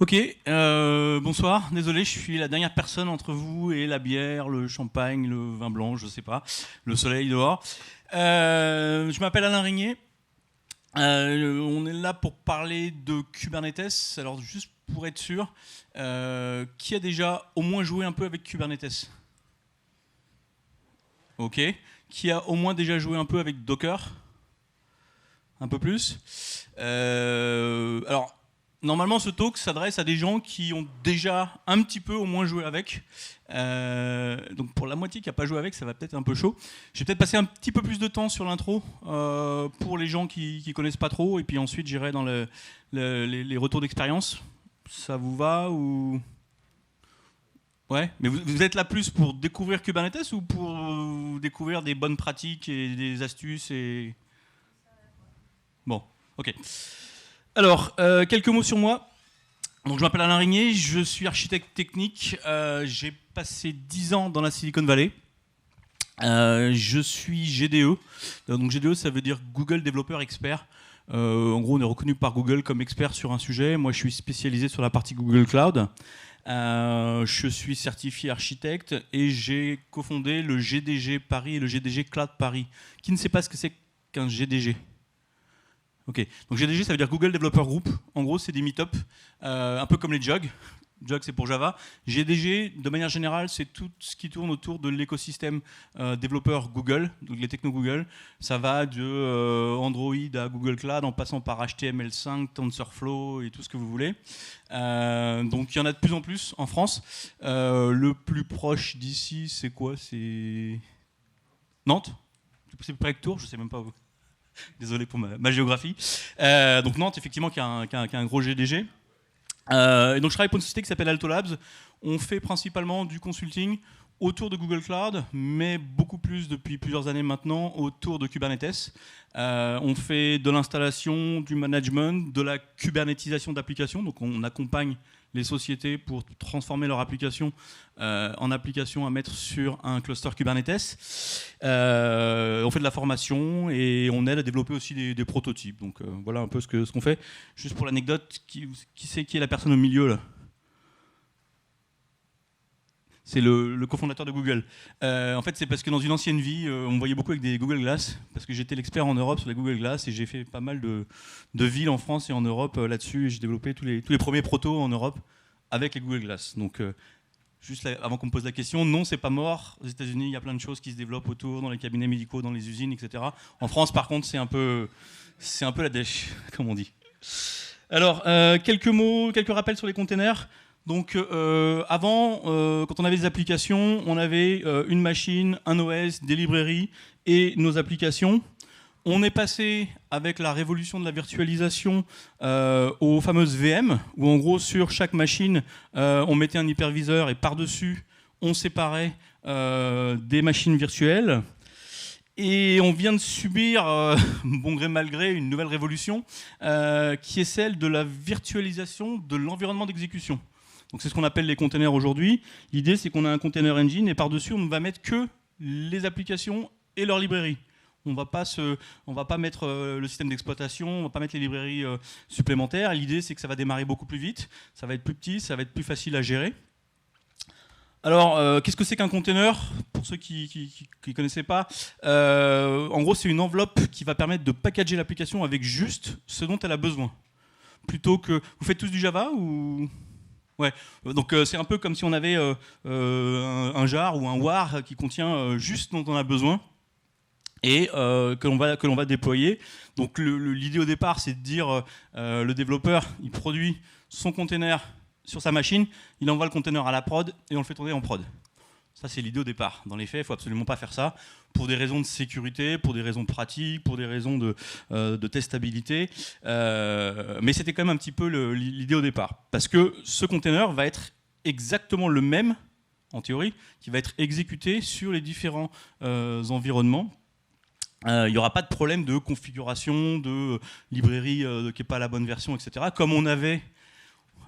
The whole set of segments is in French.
Ok, bonsoir. Désolé, je suis la dernière personne entre vous et la bière, le champagne, le vin blanc, je sais pas, le soleil dehors. Je m'appelle Alain Rigné. On est là pour parler de Kubernetes. Alors juste pour être sûr, qui a déjà au moins joué un peu avec Kubernetes? Ok. Qui a au moins déjà joué un peu avec Docker? Un peu plus. Alors, normalement, ce talk s'adresse à des gens qui ont déjà un petit peu au moins joué avec. Donc, pour la moitié qui n'a pas joué avec, ça va peut-être être un peu chaud. Je vais peut-être passer un petit peu plus de temps sur l'intro pour les gens qui ne connaissent pas trop. Et puis ensuite, j'irai dans les retours d'expérience. Ça vous va ou... Ouais, mais vous êtes là plus pour découvrir Kubernetes ou pour découvrir des bonnes pratiques et des astuces et... Bon, ok. Alors, quelques mots sur moi. Donc, je m'appelle Alain Rigné, je suis architecte technique. J'ai passé 10 ans dans la Silicon Valley. Je suis GDE. Donc, GDE, ça veut dire Google Developer Expert. En gros, on est reconnu par Google comme expert sur un sujet. Moi, je suis spécialisé sur la partie Google Cloud. Je suis certifié architecte et j'ai cofondé le GDG Paris et le GDG Cloud Paris. Qui ne sait pas ce que c'est qu'un GDG ? Ok, donc GDG ça veut dire Google Developer Group. En gros, c'est des meet-up, un peu comme les JOG. JOG c'est pour Java. GDG, de manière générale, c'est tout ce qui tourne autour de l'écosystème développeur Google, donc les techno Google. Ça va de Android à Google Cloud en passant par HTML5, TensorFlow et tout ce que vous voulez. Donc il y en a de plus en plus en France. Le plus proche d'ici, c'est quoi? C'est Nantes? C'est près de Tours, je sais même pas où. Désolé pour ma géographie. Donc Nantes, effectivement, qui a un gros GDG. Et donc je travaille pour une société qui s'appelle Alto Labs. On fait principalement du consulting autour de Google Cloud, mais beaucoup plus depuis plusieurs années maintenant autour de Kubernetes. On fait de l'installation, du management, de la kubernétisation d'applications. Donc on accompagne les sociétés pour transformer leur application en application à mettre sur un cluster Kubernetes. On fait de la formation et on aide à développer aussi des prototypes. Donc voilà un peu ce qu'on fait. Juste pour l'anecdote, qui est la personne au milieu là? C'est le cofondateur de Google. En fait, c'est parce que dans une ancienne vie, on me voyait beaucoup avec des Google Glass, parce que j'étais l'expert en Europe sur les Google Glass, et j'ai fait pas mal de villes en France et en Europe là-dessus, et j'ai développé tous les premiers protos en Europe avec les Google Glass. Donc, juste là, avant qu'on me pose la question, non, c'est pas mort. Aux États-Unis, il y a plein de choses qui se développent autour, dans les cabinets médicaux, dans les usines, etc. En France, par contre, c'est un peu la dèche, comme on dit. Alors, quelques mots, quelques rappels sur les containers. Donc avant, quand on avait des applications, on avait une machine, un OS, des librairies et nos applications. On est passé avec la révolution de la virtualisation aux fameuses VM, où en gros sur chaque machine, on mettait un hyperviseur et par-dessus, on séparait des machines virtuelles. Et on vient de subir, bon gré mal gré, une nouvelle révolution qui est celle de la virtualisation de l'environnement d'exécution. Donc c'est ce qu'on appelle les containers aujourd'hui. L'idée, c'est qu'on a un container engine et par-dessus, on ne va mettre que les applications et leurs librairies. On va pas mettre le système d'exploitation, on ne va pas mettre les librairies supplémentaires. L'idée, c'est que ça va démarrer beaucoup plus vite, ça va être plus petit, ça va être plus facile à gérer. Alors, qu'est-ce que c'est qu'un container? Pour ceux qui ne connaissaient pas, en gros, c'est une enveloppe qui va permettre de packager l'application avec juste ce dont elle a besoin. Plutôt que... Vous faites tous du Java ou... Ouais, donc c'est un peu comme si on avait un jar ou un war qui contient juste ce dont on a besoin et que l'on va déployer. Donc l'idée au départ, c'est de dire le développeur, il produit son container sur sa machine, il envoie le container à la prod et on le fait tourner en prod. Ça, c'est l'idée au départ. Dans les faits, il ne faut absolument pas faire ça pour des raisons de sécurité, pour des raisons pratiques, pour des raisons de testabilité. Mais c'était quand même un petit peu l'idée au départ. Parce que ce container va être exactement le même, en théorie, qui va être exécuté sur les différents environnements. Il n'y aura pas de problème de configuration, de librairie qui n'est pas la bonne version, etc. Comme on avait...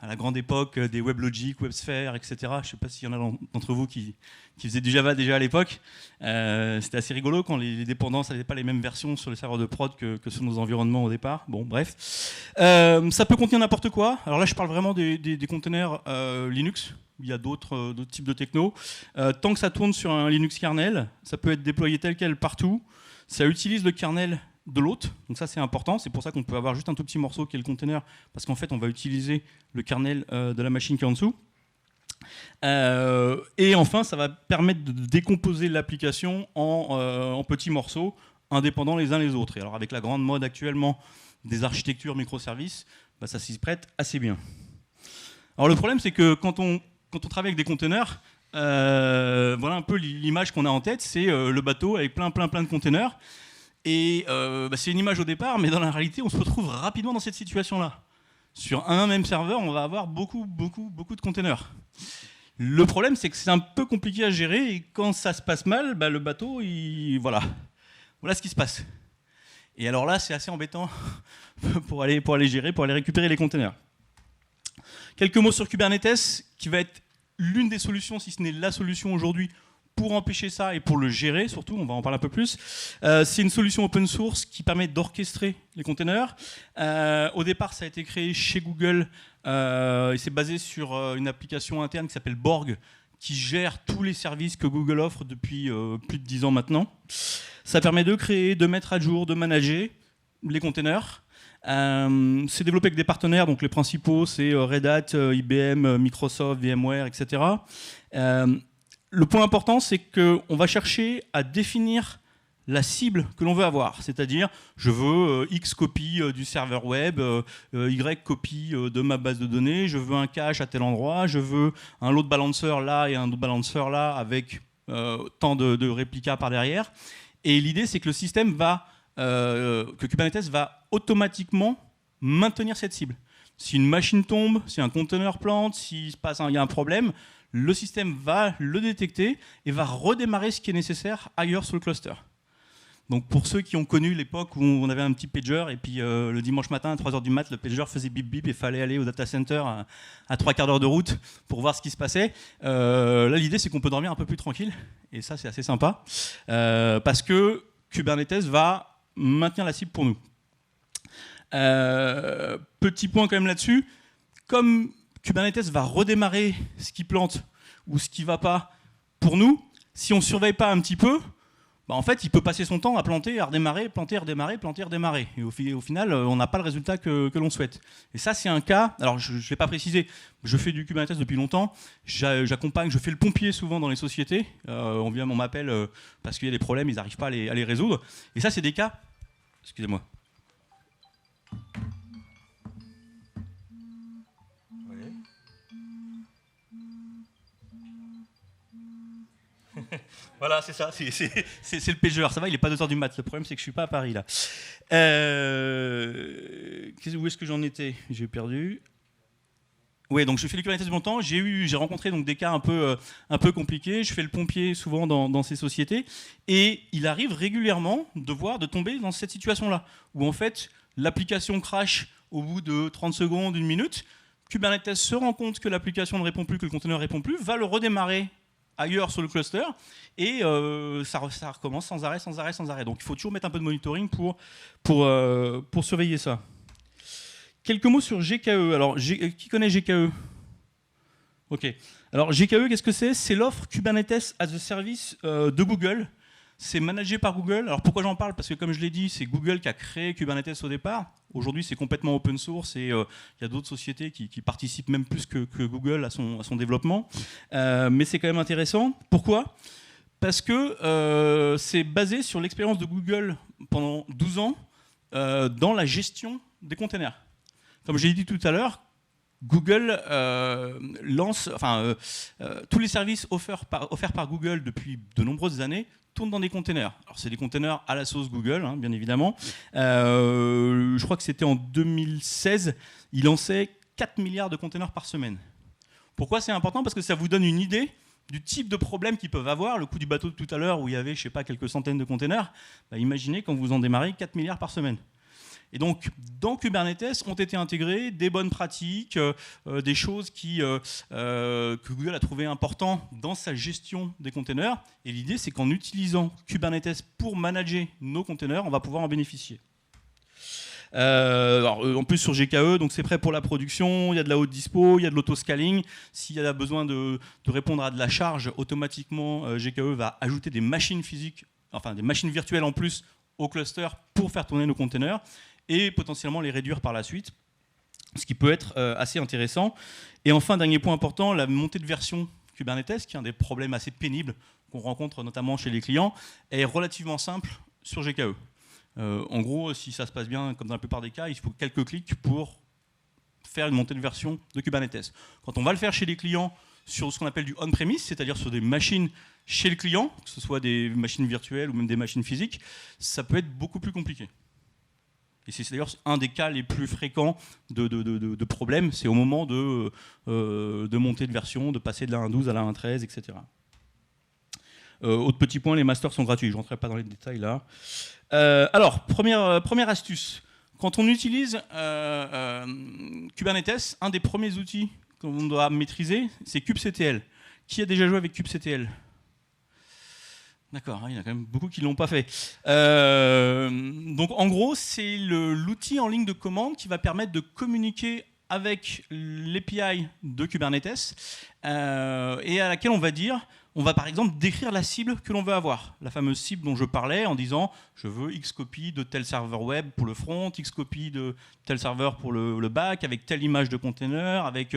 à la grande époque des WebLogic, WebSphere, etc. Je ne sais pas s'il y en a d'entre vous qui faisaient du Java déjà à l'époque. C'était assez rigolo quand les dépendances n'avaient pas les mêmes versions sur les serveurs de prod que sur nos environnements au départ. Bon, bref. Ça peut contenir n'importe quoi. Alors là, je parle vraiment des containers Linux. Il y a d'autres types de techno. Tant que ça tourne sur un Linux kernel, ça peut être déployé tel quel partout. Ça utilise le kernel de l'hôte, donc ça c'est important, c'est pour ça qu'on peut avoir juste un tout petit morceau qui est le container, parce qu'en fait on va utiliser le kernel de la machine qui est en dessous. Et enfin ça va permettre de décomposer l'application en petits morceaux, indépendants les uns les autres. Et alors avec la grande mode actuellement des architectures microservices, bah, ça s'y prête assez bien. Alors le problème c'est que quand on travaille avec des containers, voilà un peu l'image qu'on a en tête, c'est le bateau avec plein de containers. Et c'est une image au départ, mais dans la réalité, on se retrouve rapidement dans cette situation-là. Sur un même serveur, on va avoir beaucoup de containers. Le problème, c'est que c'est un peu compliqué à gérer, et quand ça se passe mal, bah, le bateau, voilà ce qui se passe. Et alors là, c'est assez embêtant pour aller gérer, pour aller récupérer les containers. Quelques mots sur Kubernetes, qui va être l'une des solutions, si ce n'est la solution aujourd'hui, pour empêcher ça et pour le gérer, surtout, on va en parler un peu plus. C'est une solution open source qui permet d'orchestrer les containers. Au départ, ça a été créé chez Google et c'est basé sur une application interne qui s'appelle Borg, qui gère tous les services que Google offre depuis plus de 10 ans maintenant. Ça permet de créer, de mettre à jour, de manager les containers. C'est développé avec des partenaires, donc les principaux, c'est Red Hat, IBM, Microsoft, VMware, etc. Le point important, c'est qu'on va chercher à définir la cible que l'on veut avoir. C'est-à-dire, je veux X copies du serveur web, Y copies de ma base de données, je veux un cache à tel endroit, je veux un load balancer là et un load balancer là avec tant de réplicas par derrière. Et l'idée, c'est que le système que Kubernetes va automatiquement maintenir cette cible. Si une machine tombe, si un container plante, s'il y a un problème, le système va le détecter et va redémarrer ce qui est nécessaire ailleurs sur le cluster. Donc pour ceux qui ont connu l'époque où on avait un petit pager et puis le dimanche matin à 3h du mat, le pager faisait bip bip et il fallait aller au data center à 3/4 d'heure de route pour voir ce qui se passait. Là l'idée c'est qu'on peut dormir un peu plus tranquille et ça c'est assez sympa parce que Kubernetes va maintenir la cible pour nous. Petit point quand même là-dessus, comme Kubernetes va redémarrer ce qui plante ou ce qui ne va pas pour nous, si on ne surveille pas un petit peu, bah en fait, il peut passer son temps à planter, à redémarrer, planter, redémarrer, planter, redémarrer. Et au final, on n'a pas le résultat que l'on souhaite. Et ça, c'est un cas, alors je ne vais pas préciser, je fais du Kubernetes depuis longtemps, j'accompagne, je fais le pompier souvent dans les sociétés, on m'appelle parce qu'il y a des problèmes, ils n'arrivent pas à les résoudre. Et ça, c'est des cas, excusez-moi. Voilà, c'est ça, c'est le pageur. Ça va, il n'est pas 2h du mat. Le problème, c'est que je ne suis pas à Paris, là. Où est-ce que j'en étais? J'ai perdu. Oui, donc je fais le Kubernetes de mon temps. J'ai rencontré donc, des cas un peu compliqués. Je fais le pompier souvent dans ces sociétés. Et il arrive régulièrement de tomber dans cette situation-là, où en fait, l'application crash au bout de 30 secondes, 1 minute. Kubernetes se rend compte que l'application ne répond plus, que le conteneur ne répond plus, va le redémarrer ailleurs sur le cluster, et ça recommence sans arrêt. Donc il faut toujours mettre un peu de monitoring pour surveiller ça. Quelques mots sur GKE. Alors, qui connaît GKE? Ok. Alors GKE, qu'est-ce que c'est? C'est l'offre Kubernetes as a Service de Google. C'est managé par Google. Alors pourquoi j'en parle? Parce que comme je l'ai dit, c'est Google qui a créé Kubernetes au départ. Aujourd'hui, c'est complètement open source et il y a d'autres sociétés qui participent même plus que Google à son développement. Mais c'est quand même intéressant. Pourquoi? Parce que c'est basé sur l'expérience de Google pendant 12 ans dans la gestion des containers. Comme j'ai dit tout à l'heure, Google lance, tous les services offerts par Google depuis de nombreuses années tournent dans des containers. Alors c'est des containers à la sauce Google, hein, bien évidemment. Je crois que c'était en 2016, ils lançaient 4 milliards de containers par semaine. Pourquoi c'est important? Parce que ça vous donne une idée du type de problème qu'ils peuvent avoir. Le coup du bateau de tout à l'heure où il y avait, je sais pas, quelques centaines de containers, bah, imaginez quand vous en démarrez 4 milliards par semaine. Et donc, dans Kubernetes ont été intégrées des bonnes pratiques, des choses que Google a trouvé importantes dans sa gestion des containers. Et l'idée, c'est qu'en utilisant Kubernetes pour manager nos containers, on va pouvoir en bénéficier. En plus sur GKE, donc c'est prêt pour la production, il y a de la haute dispo, il y a de l'autoscaling. S'il y a besoin de répondre à de la charge, automatiquement GKE va ajouter des machines physiques, enfin des machines virtuelles en plus au cluster pour faire tourner nos containers et potentiellement les réduire par la suite, ce qui peut être assez intéressant. Et enfin, dernier point important, la montée de version Kubernetes, qui est un des problèmes assez pénibles qu'on rencontre notamment chez les clients, est relativement simple sur GKE. En gros, si ça se passe bien, comme dans la plupart des cas, il faut quelques clics pour faire une montée de version de Kubernetes. Quand on va le faire chez les clients sur ce qu'on appelle du on-premise, c'est-à-dire sur des machines chez le client, que ce soit des machines virtuelles ou même des machines physiques, ça peut être beaucoup plus compliqué. Et c'est d'ailleurs un des cas les plus fréquents de problèmes, c'est au moment de montée de version, de passer de la 1.12 à la 1.13, etc. Autre petit point, les masters sont gratuits, je ne rentrerai pas dans les détails là. Alors, première astuce, quand on utilise Kubernetes, un des premiers outils qu'on doit maîtriser, c'est kubectl. Qui a déjà joué avec kubectl ? D'accord, il y en a quand même beaucoup qui ne l'ont pas fait. Donc en gros, c'est l'outil en ligne de commande qui va permettre de communiquer avec l'API de Kubernetes et à laquelle on va par exemple décrire la cible que l'on veut avoir. La fameuse cible dont je parlais en disant je veux X copies de tel serveur web pour le front, X copies de tel serveur pour le back, avec telle image de container, avec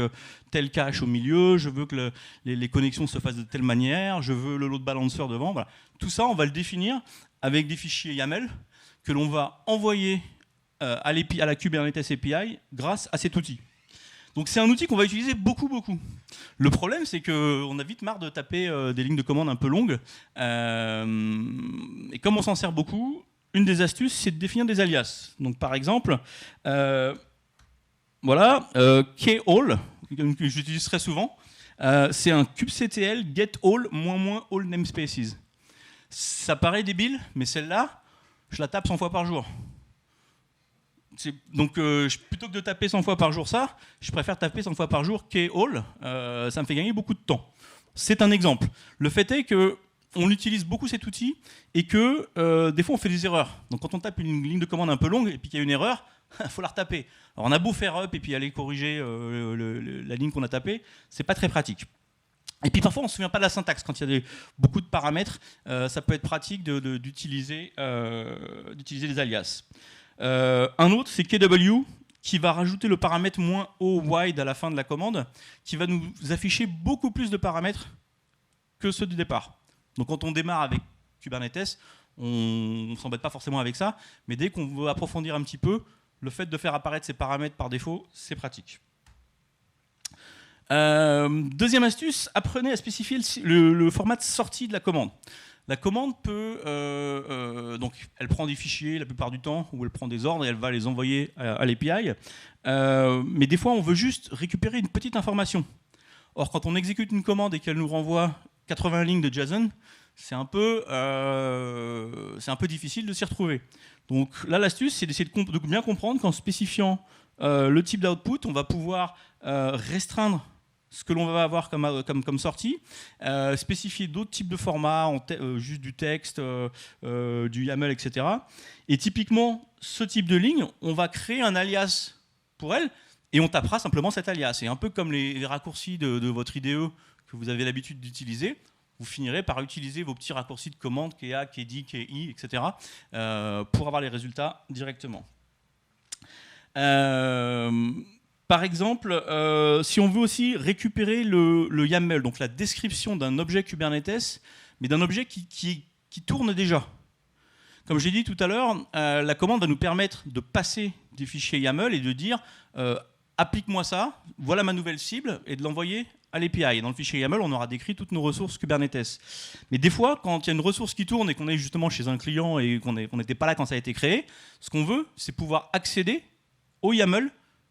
tel cache au milieu, je veux que les connexions se fassent de telle manière, je veux le load balancer devant. Voilà. Tout ça, on va le définir avec des fichiers YAML que l'on va envoyer à la Kubernetes API grâce à cet outil. Donc c'est un outil qu'on va utiliser beaucoup. Le problème, c'est qu'on a vite marre de taper des lignes de commande un peu longues. Et comme on s'en sert beaucoup, une des astuces, c'est de définir des alias. Donc par exemple, voilà, kall, que j'utilise très souvent, c'est un kubectl get all - all namespaces. Ça paraît débile, mais celle-là, je la tape 100 fois par jour. Donc plutôt que de taper 100 fois par jour ça, je préfère taper 100 fois par jour kall, ça me fait gagner beaucoup de temps. C'est un exemple. Le fait est qu'on utilise beaucoup cet outil et que des fois on fait des erreurs. Donc quand on tape une ligne de commande un peu longue et puis qu'il y a une erreur, il faut la retaper. Alors on a beau faire up et puis aller corriger la ligne qu'on a tapée, c'est pas très pratique. Et puis parfois on ne se souvient pas de la syntaxe. Quand il y a beaucoup de paramètres, ça peut être pratique d'utiliser des alias. Un autre, c'est KW, qui va rajouter le paramètre -o wide à la fin de la commande, qui va nous afficher beaucoup plus de paramètres que ceux du départ. Donc quand on démarre avec Kubernetes, on ne s'embête pas forcément avec ça, mais dès qu'on veut approfondir un petit peu, le fait de faire apparaître ces paramètres par défaut, c'est pratique. Deuxième astuce, apprenez à spécifier le format de sortie de la commande. La commande peut, donc elle prend des fichiers la plupart du temps, ou elle prend des ordres et elle va les envoyer à l'API. Mais des fois, on veut juste récupérer une petite information. Or, quand on exécute une commande et qu'elle nous renvoie 80 lignes de JSON, c'est un peu difficile de s'y retrouver. Donc là, l'astuce, c'est d'essayer de bien comprendre qu'en spécifiant le type d'output, on va pouvoir restreindre ce que l'on va avoir comme sortie, spécifier d'autres types de formats, juste du texte, du YAML, etc. Et typiquement, ce type de ligne, on va créer un alias pour elle, et on tapera simplement cet alias. C'est un peu comme les raccourcis de votre IDE que vous avez l'habitude d'utiliser. Vous finirez par utiliser vos petits raccourcis de commande, KA, KD, KI, etc. Pour avoir les résultats directement. Par exemple, si on veut aussi récupérer le YAML, donc la description d'un objet Kubernetes, mais d'un objet qui tourne déjà. Comme j'ai dit tout à l'heure, la commande va nous permettre de passer des fichiers YAML et de dire applique-moi ça, voilà ma nouvelle cible, et de l'envoyer à l'API. Et dans le fichier YAML, on aura décrit toutes nos ressources Kubernetes. Mais des fois, quand il y a une ressource qui tourne et qu'on est justement chez un client et qu'on n'était pas là quand ça a été créé, ce qu'on veut, c'est pouvoir accéder au YAML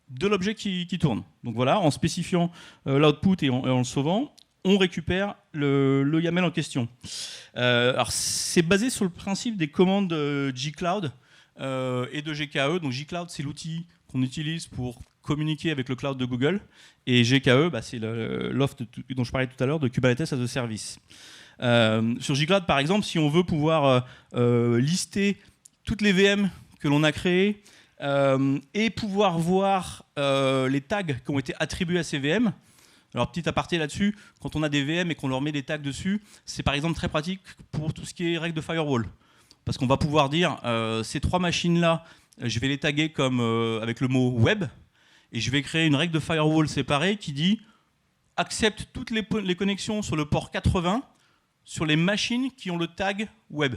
de l'objet qui tourne. Donc voilà, en spécifiant l'output et en le sauvant, on récupère le YAML en question. Alors c'est basé sur le principe des commandes gcloud. et de GKE. Donc JCloud, c'est l'outil qu'on utilise pour communiquer avec le cloud de Google. Et GKE, c'est l'offre dont je parlais tout à l'heure de Kubernetes as a Service. Sur JCloud, par exemple, si on veut pouvoir lister toutes les VM que l'on a créées et pouvoir voir les tags qui ont été attribués à ces VM. Alors, petit aparté là-dessus, quand on a des VM et qu'on leur met des tags dessus, c'est par exemple très pratique pour tout ce qui est règles de firewall. Parce qu'on va pouvoir dire, ces 3 machines-là, je vais les taguer comme, avec le mot web, et je vais créer une règle de firewall séparée qui dit accepte toutes les connexions sur le port 80 sur les machines qui ont le tag web.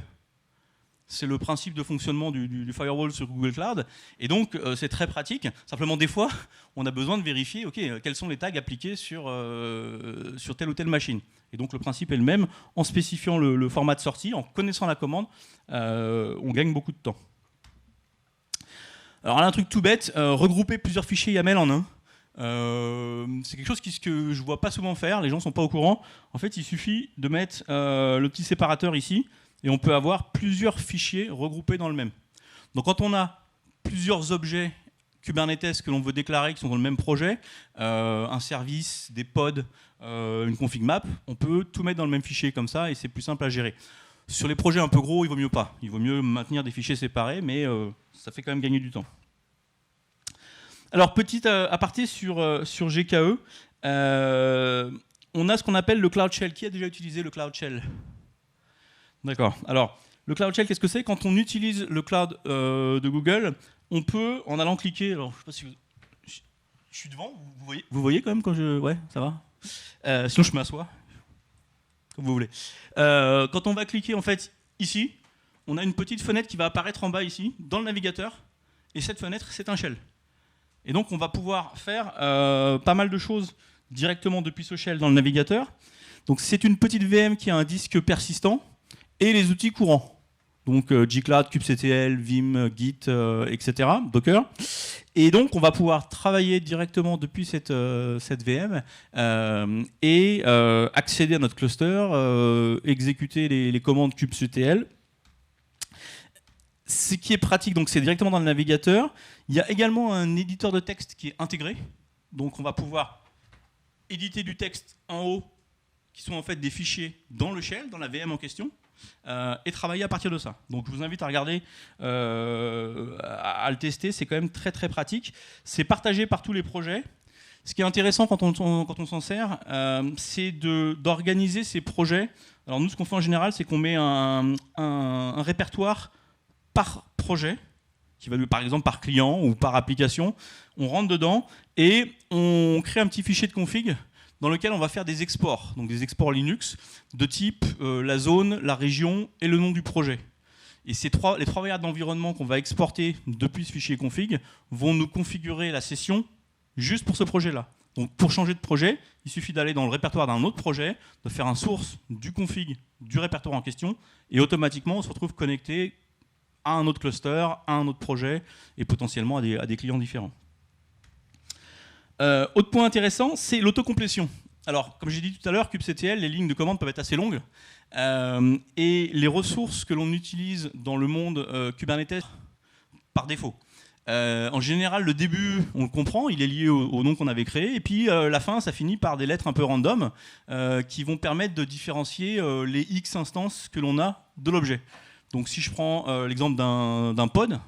C'est le principe de fonctionnement du firewall sur Google Cloud. Et donc, c'est très pratique. Simplement, des fois, on a besoin de vérifier quels sont les tags appliqués sur telle ou telle machine. Et donc, le principe est le même. En spécifiant le format de sortie, en connaissant la commande, on gagne beaucoup de temps. Alors, un truc tout bête, regrouper plusieurs fichiers YAML en un. C'est quelque chose que je ne vois pas souvent faire. Les gens ne sont pas au courant. En fait, il suffit de mettre le petit séparateur ici. Et on peut avoir plusieurs fichiers regroupés dans le même. Donc quand on a plusieurs objets Kubernetes que l'on veut déclarer qui sont dans le même projet, un service, des pods, une config map, on peut tout mettre dans le même fichier comme ça et c'est plus simple à gérer. Sur les projets un peu gros, il vaut mieux pas. Il vaut mieux maintenir des fichiers séparés, mais ça fait quand même gagner du temps. Alors petit aparté sur GKE, on a ce qu'on appelle le Cloud Shell. Qui a déjà utilisé le Cloud Shell ? D'accord. Alors, le Cloud Shell, qu'est-ce que c'est ? Quand on utilise le cloud de Google, on peut, en allant cliquer... Alors, je ne sais pas si je suis devant, vous voyez quand même quand je... Ouais, ça va. Sinon, je m'assois. Comme vous voulez. Quand on va cliquer, en fait, ici, on a une petite fenêtre qui va apparaître en bas, ici, dans le navigateur. Et cette fenêtre, c'est un shell. Et donc, on va pouvoir faire pas mal de choses directement depuis ce shell dans le navigateur. Donc, c'est une petite VM qui a un disque persistant. Et les outils courants, donc gcloud, kubectl, vim, git, etc., Docker. Et donc, on va pouvoir travailler directement depuis cette VM et accéder à notre cluster, exécuter les commandes kubectl. Ce qui est pratique, donc c'est directement dans le navigateur. Il y a également un éditeur de texte qui est intégré. Donc, on va pouvoir éditer du texte en haut, qui sont en fait des fichiers dans le shell, dans la VM en question. Et travailler à partir de ça. Donc je vous invite à regarder, à le tester, c'est quand même très très pratique. C'est partagé par tous les projets. Ce qui est intéressant quand on s'en sert, c'est d'organiser ces projets. Alors nous, ce qu'on fait en général, c'est qu'on met un répertoire par projet, qui va par exemple par client ou par application. On rentre dedans et on crée un petit fichier de config dans lequel on va faire des exports, donc des exports Linux, de type la zone, la région et le nom du projet. Et les trois variables d'environnement qu'on va exporter depuis ce fichier config vont nous configurer la session juste pour ce projet-là. Donc pour changer de projet, il suffit d'aller dans le répertoire d'un autre projet, de faire un source du config du répertoire en question, et automatiquement on se retrouve connecté à un autre cluster, à un autre projet, et potentiellement à des clients différents. Autre point intéressant, c'est l'autocomplétion. Alors, comme j'ai dit tout à l'heure, kubectl, les lignes de commande peuvent être assez longues. Et les ressources que l'on utilise dans le monde Kubernetes, par défaut. En général, le début, on le comprend, il est lié au nom qu'on avait créé. Et puis, la fin, ça finit par des lettres un peu random qui vont permettre de différencier les X instances que l'on a de l'objet. Donc si je prends l'exemple d'un pod,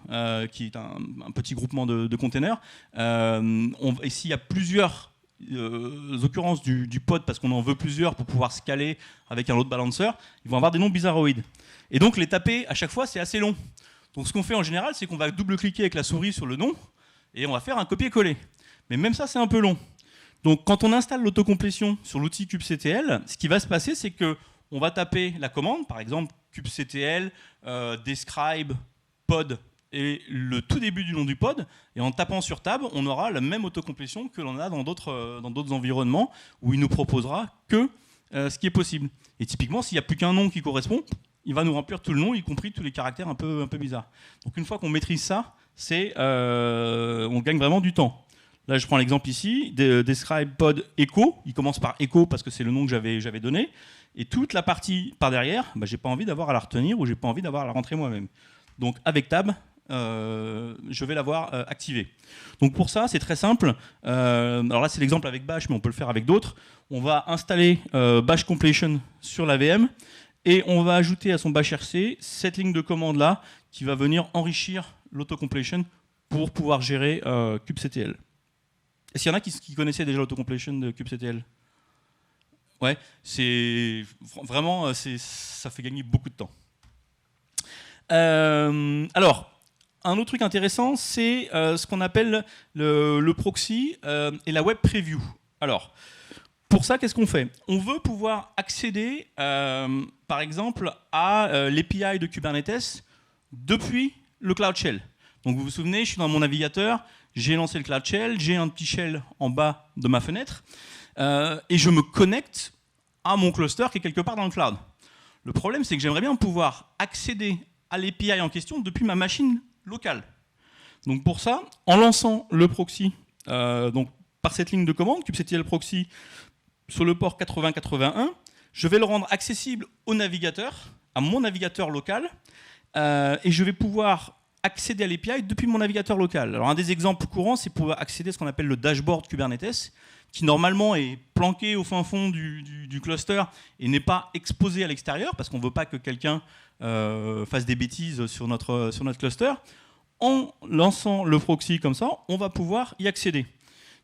qui est un petit groupement de containers, et s'il y a plusieurs occurrences du pod, parce qu'on en veut plusieurs pour pouvoir scaler avec un load balancer, ils vont avoir des noms bizarroïdes. Et donc les taper à chaque fois, c'est assez long. Donc ce qu'on fait en général, c'est qu'on va double-cliquer avec la souris sur le nom, et on va faire un copier-coller. Mais même ça, c'est un peu long. Donc quand on installe l'autocomplétion sur l'outil kubectl, ce qui va se passer, c'est qu'on va taper la commande, par exemple kubectl, describe, pod, et le tout début du nom du pod, et en tapant sur tab, on aura la même autocomplétion que l'on a dans d'autres environnements, où il nous proposera que ce qui est possible. Et typiquement, s'il n'y a plus qu'un nom qui correspond, il va nous remplir tout le nom, y compris tous les caractères un peu bizarres. Donc une fois qu'on maîtrise ça, on gagne vraiment du temps. Là, je prends l'exemple ici, describe pod echo. Il commence par echo parce que c'est le nom que j'avais donné. Et toute la partie par derrière, j'ai pas envie d'avoir à la retenir ou j'ai pas envie d'avoir à la rentrer moi-même. Donc avec tab, je vais l'avoir activée. Donc pour ça, c'est très simple. Alors là, c'est l'exemple avec Bash, mais on peut le faire avec d'autres. On va installer Bash Completion sur la VM et on va ajouter à son Bash RC cette ligne de commande là qui va venir enrichir l'autocompletion pour pouvoir gérer kubectl. Est-ce qu'il y en a qui connaissaient déjà l'autocompletion de kubectl? Ouais, c'est vraiment, ça fait gagner beaucoup de temps. Alors, un autre truc intéressant, c'est ce qu'on appelle le proxy et la web preview. Alors, pour ça, qu'est-ce qu'on fait? On veut pouvoir accéder, par exemple, à l'API de Kubernetes depuis le Cloud Shell. Donc vous vous souvenez, je suis dans mon navigateur, j'ai lancé le Cloud Shell, j'ai un petit shell en bas de ma fenêtre, et je me connecte à mon cluster qui est quelque part dans le cloud. Le problème, c'est que j'aimerais bien pouvoir accéder à l'API en question depuis ma machine locale. Donc pour ça, en lançant le proxy, donc par cette ligne de commande, kubectl proxy sur le port 8081, je vais le rendre accessible au navigateur, à mon navigateur local, et je vais pouvoir accéder à l'API depuis mon navigateur local. Alors un des exemples courants, c'est pour accéder à ce qu'on appelle le dashboard Kubernetes, qui normalement est planqué au fin fond du cluster et n'est pas exposé à l'extérieur, parce qu'on ne veut pas que quelqu'un fasse des bêtises sur notre cluster. En lançant le proxy comme ça, on va pouvoir y accéder.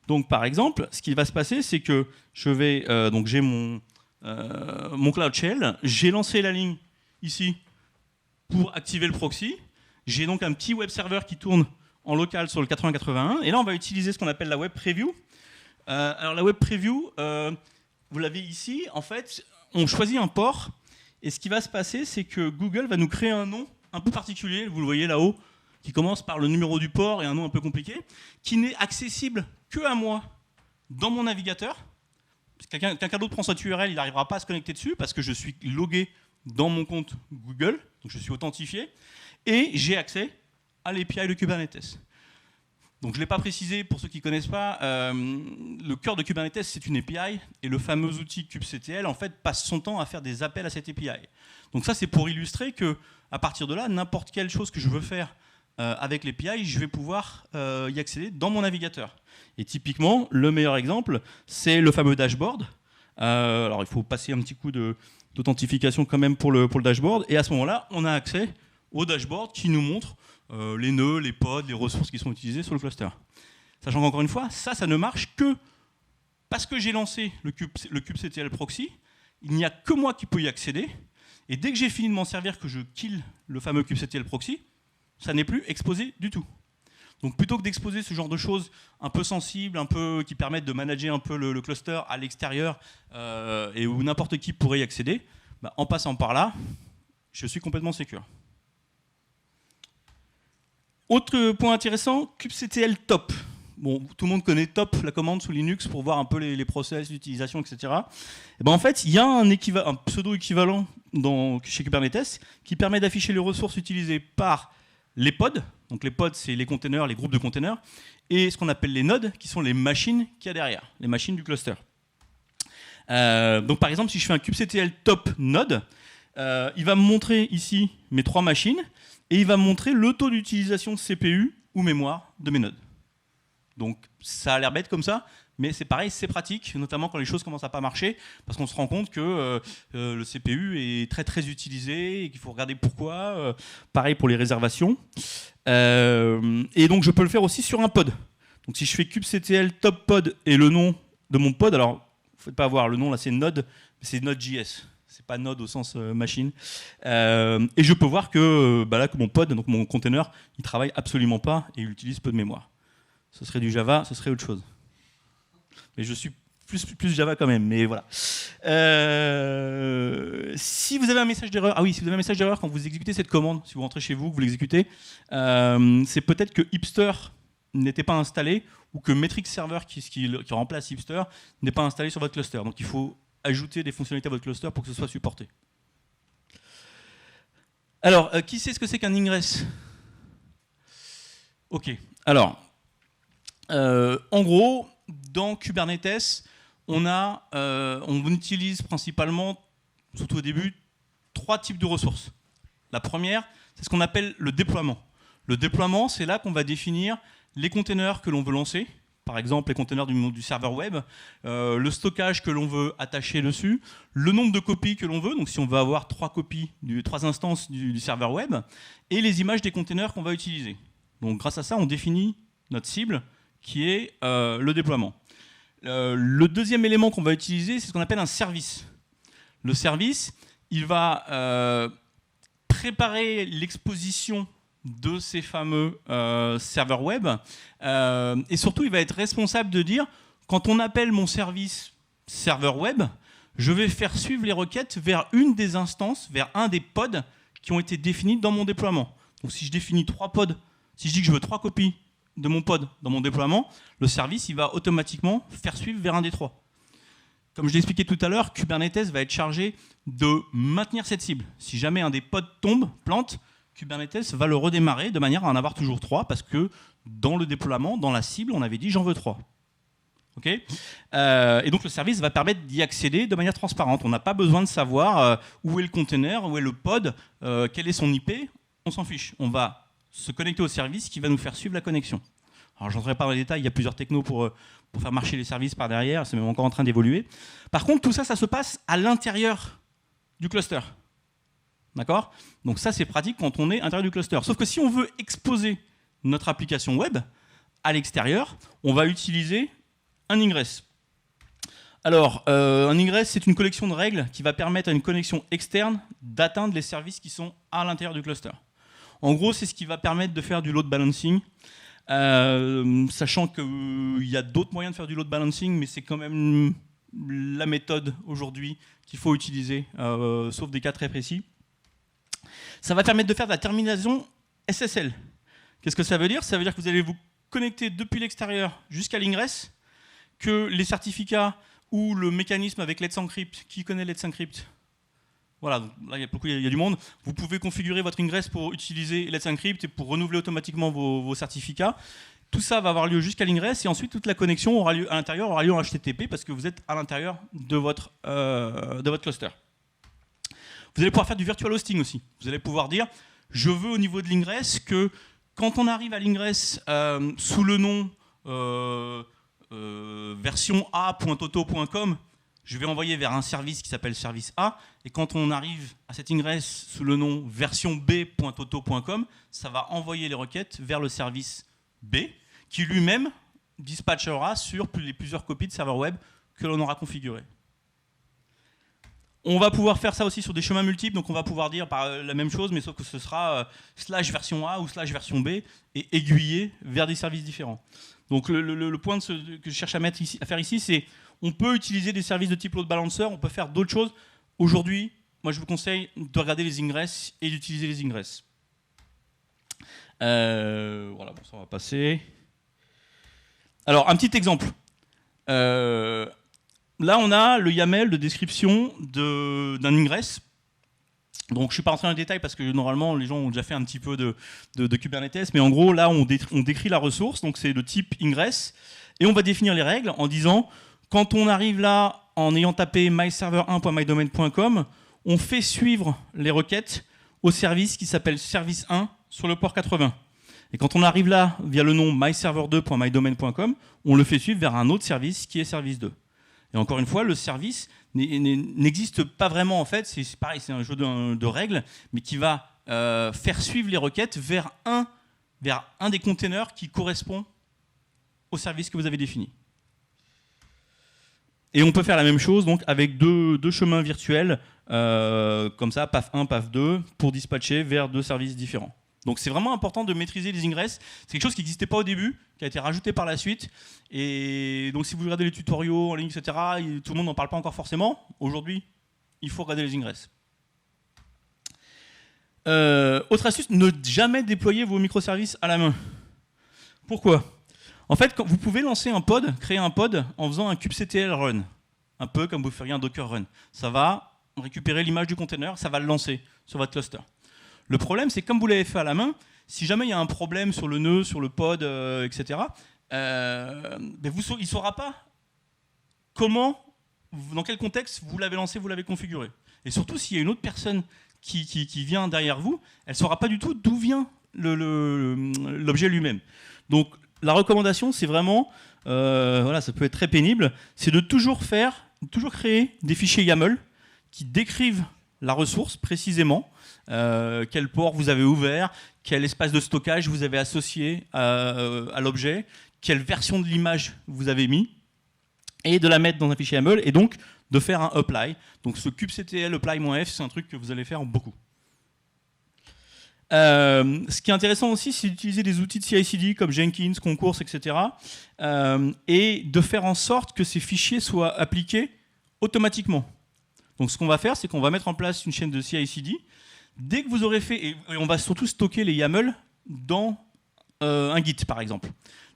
Donc par exemple, ce qui va se passer, c'est que je vais, donc j'ai mon Cloud Shell, j'ai lancé la ligne ici pour activer le proxy. J'ai donc un petit web server qui tourne en local sur le 8081. Et là, on va utiliser ce qu'on appelle la web preview. Alors la web preview, vous l'avez ici. En fait, on choisit un port. Et ce qui va se passer, c'est que Google va nous créer un nom un peu particulier. Vous le voyez là-haut, qui commence par le numéro du port et un nom un peu compliqué, qui n'est accessible que à moi dans mon navigateur. Quelqu'un d'autre prend cette URL, il n'arrivera pas à se connecter dessus parce que je suis logué dans mon compte Google, donc je suis authentifié, et j'ai accès à l'API de Kubernetes. Donc je ne l'ai pas précisé pour ceux qui ne connaissent pas, le cœur de Kubernetes c'est une API, et le fameux outil kubectl en fait passe son temps à faire des appels à cette API. Donc ça c'est pour illustrer que à partir de là, n'importe quelle chose que je veux faire avec l'API, je vais pouvoir y accéder dans mon navigateur. Et typiquement, le meilleur exemple, c'est le fameux dashboard. Alors il faut passer un petit coup d'authentification quand même pour le dashboard, et à ce moment-là, on a accès au dashboard qui nous montre les nœuds, les pods, les ressources qui sont utilisées sur le cluster. Sachant qu'encore une fois, ça ne marche que parce que j'ai lancé le kubectl proxy, il n'y a que moi qui peux y accéder, et dès que j'ai fini de m'en servir, que je kill le fameux kubectl proxy, ça n'est plus exposé du tout. Donc plutôt que d'exposer ce genre de choses un peu sensibles, un peu qui permettent de manager un peu le cluster à l'extérieur et où n'importe qui pourrait y accéder, bah, en passant par là, je suis complètement sécure. Autre point intéressant, kubectl top. Bon, tout le monde connaît top, la commande sous Linux pour voir un peu les process d'utilisation, etc. Et ben en fait, il y a un pseudo-équivalent chez Kubernetes qui permet d'afficher les ressources utilisées par les pods. Donc les pods, c'est les containers, les groupes de containers, et ce qu'on appelle les nodes, qui sont les machines qu'il y a derrière, les machines du cluster. Donc par exemple, si je fais un kubectl top node, il va me montrer ici mes 3 machines, et il va me montrer le taux d'utilisation CPU ou mémoire de mes nodes. Donc ça a l'air bête comme ça, mais c'est pareil, c'est pratique, notamment quand les choses commencent à pas marcher, parce qu'on se rend compte que le CPU est très très utilisé et qu'il faut regarder pourquoi. Pareil pour les réservations. Et donc je peux le faire aussi sur un pod. Donc si je fais kubectl top pod et le nom de mon pod, alors ne faites pas avoir le nom là, c'est Node, c'est Node.js. C'est pas Node au sens machine. Et je peux voir que, là, que mon pod, donc mon container, il travaille absolument pas et il utilise peu de mémoire. Ce serait du Java, ce serait autre chose. Mais je suis plus Java quand même, mais voilà. Si vous avez un message d'erreur, si vous avez un message d'erreur quand vous exécutez cette commande, si vous rentrez chez vous, que vous l'exécutez, c'est peut-être que Hipster n'était pas installé ou que Metrics Server qui remplace Hipster n'est pas installé sur votre cluster. Donc il faut ajouter des fonctionnalités à votre cluster pour que ce soit supporté. Alors, qui sait ce que c'est qu'un ingress? Ok. Alors, en gros, dans Kubernetes, on utilise principalement, surtout au début, 3 types de ressources. La première, c'est ce qu'on appelle le déploiement. Le déploiement, c'est là qu'on va définir les containers que l'on veut lancer, par exemple les containers du serveur web, le stockage que l'on veut attacher dessus, le nombre de copies que l'on veut, donc si on veut avoir 3 instances du serveur web, et les images des containers qu'on va utiliser. Donc grâce à ça, on définit notre cible qui est le déploiement. Le deuxième élément qu'on va utiliser, c'est ce qu'on appelle un service. Le service, il va préparer l'exposition de ces fameux serveurs web. Et surtout, il va être responsable de dire, quand on appelle mon service serveur web, je vais faire suivre les requêtes vers une des instances, vers un des pods qui ont été définis dans mon déploiement. Donc si je définis 3 pods, si je dis que je veux 3 copies de mon pod dans mon déploiement, le service il va automatiquement faire suivre vers un des 3. Comme je l'ai expliqué tout à l'heure, Kubernetes va être chargé de maintenir cette cible. Si jamais un des pods tombe, plante, Kubernetes va le redémarrer de manière à en avoir toujours 3 parce que dans le déploiement, dans la cible, on avait dit j'en veux 3. Okay, et donc le service va permettre d'y accéder de manière transparente. On n'a pas besoin de savoir où est le container, où est le pod, quel est son IP, on s'en fiche. On va se connecter au service qui va nous faire suivre la connexion. Alors je n'entrerai pas dans les détails, il y a plusieurs technos pour faire marcher les services par derrière, c'est même encore en train d'évoluer. Par contre, tout ça, ça se passe à l'intérieur du cluster. D'accord ? Donc ça, c'est pratique quand on est à l'intérieur du cluster. Sauf que si on veut exposer notre application web à l'extérieur, on va utiliser un ingress. Alors, un ingress, c'est une collection de règles qui va permettre à une connexion externe d'atteindre les services qui sont à l'intérieur du cluster. En gros, c'est ce qui va permettre de faire du load balancing, sachant qu'il y a d'autres moyens de faire du load balancing, mais c'est quand même la méthode aujourd'hui qu'il faut utiliser, sauf des cas très précis. Ça va permettre de faire de la terminaison SSL. Qu'est-ce que ça veut dire ? Ça veut dire que vous allez vous connecter depuis l'extérieur jusqu'à l'ingress, que les certificats ou le mécanisme avec Let's Encrypt, qui connaît Let's Encrypt ? Voilà, donc là il y a du monde. Vous pouvez configurer votre ingress pour utiliser Let's Encrypt et pour renouveler automatiquement vos certificats. Tout ça va avoir lieu jusqu'à l'ingress et ensuite toute la connexion aura lieu à l'intérieur, aura lieu en HTTP parce que vous êtes à l'intérieur de votre cluster. Vous allez pouvoir faire du virtual hosting aussi. Vous allez pouvoir dire, je veux au niveau de l'ingress que quand on arrive à l'ingress sous le nom version a.toto.com, je vais envoyer vers un service qui s'appelle service A, et quand on arrive à cet ingress sous le nom version b.toto.com, ça va envoyer les requêtes vers le service B, qui lui-même dispatchera sur les plusieurs copies de serveurs web que l'on aura configurées. On va pouvoir faire ça aussi sur des chemins multiples, donc on va pouvoir dire la même chose, mais sauf que ce sera slash version A ou slash version B, et aiguiller vers des services différents. Donc le point que je cherche à faire ici, c'est on peut utiliser des services de type load balancer, on peut faire d'autres choses. Aujourd'hui, moi je vous conseille de regarder les ingress et d'utiliser les ingress. Voilà, bon, ça on va passer. Alors, un petit exemple. Là, on a le YAML de description d'un ingress. Donc, je ne suis pas rentré dans les détails parce que normalement, les gens ont déjà fait un petit peu de Kubernetes. Mais en gros, là, on décrit la ressource. Donc, c'est le type ingress. Et on va définir les règles en disant, quand on arrive là, en ayant tapé myserver1.mydomain.com, on fait suivre les requêtes au service qui s'appelle service 1 sur le port 80. Et quand on arrive là, via le nom myserver2.mydomain.com, on le fait suivre vers un autre service qui est service 2. Et encore une fois, le service n'existe pas vraiment en fait, c'est pareil, c'est un jeu de règles, mais qui va faire suivre les requêtes vers un des containers qui correspond au service que vous avez défini. Et on peut faire la même chose donc avec deux chemins virtuels, comme ça, PAF 1, PAF 2, pour dispatcher vers deux services différents. Donc c'est vraiment important de maîtriser les ingress. C'est quelque chose qui n'existait pas au début, qui a été rajouté par la suite. Et donc si vous regardez les tutoriaux en ligne, etc., tout le monde n'en parle pas encore forcément. Aujourd'hui, il faut regarder les ingress. Autre astuce, ne jamais déployer vos microservices à la main. Pourquoi ? En fait, quand vous pouvez lancer un pod, créer un pod en faisant un kubectl run. Un peu comme vous feriez un docker run. Ça va récupérer l'image du container, ça va le lancer sur votre cluster. Le problème, c'est que comme vous l'avez fait à la main, si jamais il y a un problème sur le nœud, sur le pod, etc., il ne saura pas comment, dans quel contexte vous l'avez lancé, vous l'avez configuré. Et surtout, s'il y a une autre personne qui vient derrière vous, elle ne saura pas du tout d'où vient l'objet lui-même. Donc la recommandation, c'est vraiment, voilà, ça peut être très pénible, c'est de toujours créer des fichiers YAML qui décrivent la ressource précisément, quel port vous avez ouvert, quel espace de stockage vous avez associé à l'objet, quelle version de l'image vous avez mis, et de la mettre dans un fichier YAML, et donc de faire un apply. Donc ce kubectl apply-f, c'est un truc que vous allez faire beaucoup. Ce qui est intéressant aussi, c'est d'utiliser des outils de CI/CD comme Jenkins, Concourse, etc. Et de faire en sorte que ces fichiers soient appliqués automatiquement. Donc ce qu'on va faire, c'est qu'on va mettre en place une chaîne de CI/CD. Dès que vous aurez fait, et on va surtout stocker les YAML dans un Git par exemple.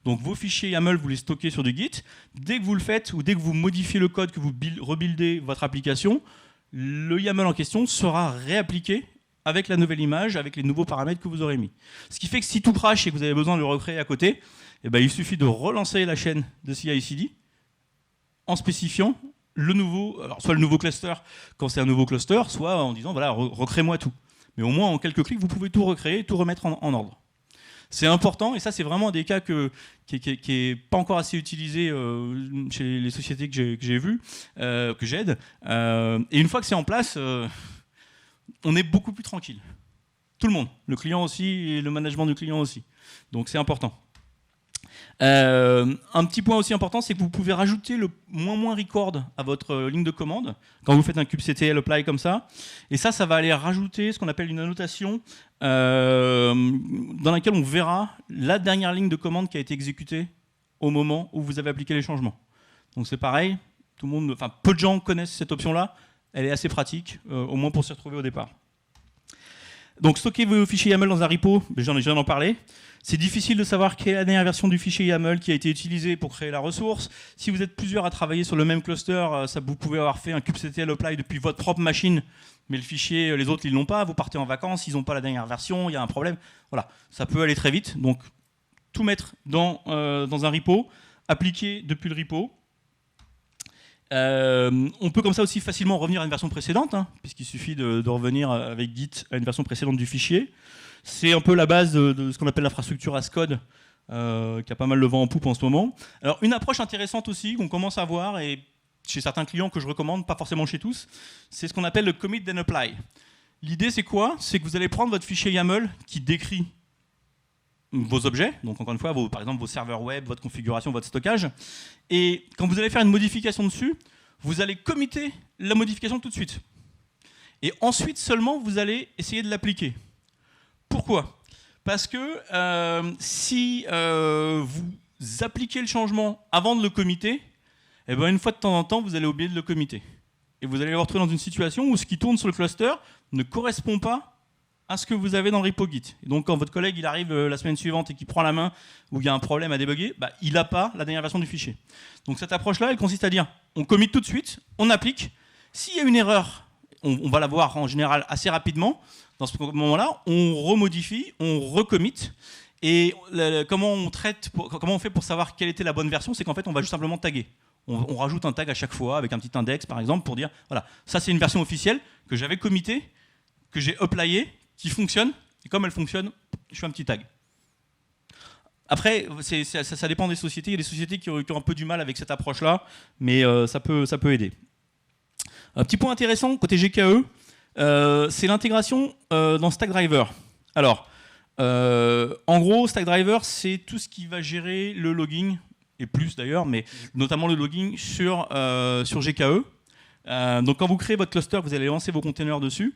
Donc vos fichiers YAML, vous les stockez sur du Git. Dès que vous le faites, ou dès que vous modifiez le code, que vous rebuildez votre application, le YAML en question sera réappliqué avec la nouvelle image, avec les nouveaux paramètres que vous aurez mis. Ce qui fait que si tout crache et que vous avez besoin de le recréer à côté, eh ben, il suffit de relancer la chaîne de CI/CD en spécifiant le nouveau, alors soit le nouveau cluster quand c'est un nouveau cluster, soit en disant voilà, recrée-moi tout. Mais au moins en quelques clics, vous pouvez tout recréer, tout remettre en ordre. C'est important, et ça c'est vraiment des cas qui n'est pas encore assez utilisé chez les sociétés que j'ai vues, que j'aide. Et une fois que c'est en place, on est beaucoup plus tranquille. Tout le monde, le client aussi et le management du client aussi. Donc c'est important. Un petit point aussi important, c'est que vous pouvez rajouter le moins record à votre ligne de commande quand vous faites un kubectl apply comme ça. Et ça va aller rajouter ce qu'on appelle une annotation dans laquelle on verra la dernière ligne de commande qui a été exécutée au moment où vous avez appliqué les changements. Donc c'est pareil, tout le monde, enfin peu de gens connaissent cette option-là. Elle est assez pratique, au moins pour s'y retrouver au départ. Donc stocker vos fichiers YAML dans un repo, j'en ai déjà parlé. C'est difficile de savoir quelle est la dernière version du fichier YAML qui a été utilisée pour créer la ressource. Si vous êtes plusieurs à travailler sur le même cluster, vous pouvez avoir fait un kubectl apply depuis votre propre machine, mais le fichier, les autres, ils ne l'ont pas. Vous partez en vacances, ils n'ont pas la dernière version, il y a un problème. Voilà, ça peut aller très vite. Donc tout mettre dans un repo, appliquer depuis le repo. On peut comme ça aussi facilement revenir à une version précédente, hein, puisqu'il suffit de revenir avec Git à une version précédente du fichier. C'est un peu la base de ce qu'on appelle l'infrastructure as code, qui a pas mal le vent en poupe en ce moment. Alors une approche intéressante aussi qu'on commence à voir, et chez certains clients que je recommande, pas forcément chez tous, c'est ce qu'on appelle le commit then apply. L'idée c'est quoi? C'est que vous allez prendre votre fichier YAML qui décrit vos objets, donc encore une fois, par exemple vos serveurs web, votre configuration, votre stockage, et quand vous allez faire une modification dessus, vous allez committer la modification tout de suite. Et ensuite seulement, vous allez essayer de l'appliquer. Pourquoi? Parce que si vous appliquez le changement avant de le committer, eh ben une fois de temps en temps, vous allez oublier de le committer. Et vous allez vous retrouver dans une situation où ce qui tourne sur le cluster ne correspond pas à ce que vous avez dans le repo Git. Et donc quand votre collègue il arrive la semaine suivante et qu'il prend la main où il y a un problème à débugger, bah, il n'a pas la dernière version du fichier. Donc cette approche-là, elle consiste à dire, on commit tout de suite, on applique. S'il y a une erreur, on va la voir en général assez rapidement. Dans ce moment-là, on remodifie, on recommit. Et comment on fait pour savoir quelle était la bonne version? C'est qu'en fait, on va juste simplement taguer. On rajoute un tag à chaque fois avec un petit index, par exemple, pour dire, voilà, ça c'est une version officielle que j'avais committée, que j'ai applyée, qui fonctionne. Et comme elle fonctionne, je fais un petit tag. Après, ça dépend des sociétés. Il y a des sociétés qui ont un peu du mal avec cette approche-là, mais ça peut aider. Un petit point intéressant côté GKE, c'est l'intégration dans Stackdriver. Alors, en gros, Stackdriver, c'est tout ce qui va gérer le logging, et plus d'ailleurs, mais notamment le logging sur GKE. Donc quand vous créez votre cluster, vous allez lancer vos containers dessus.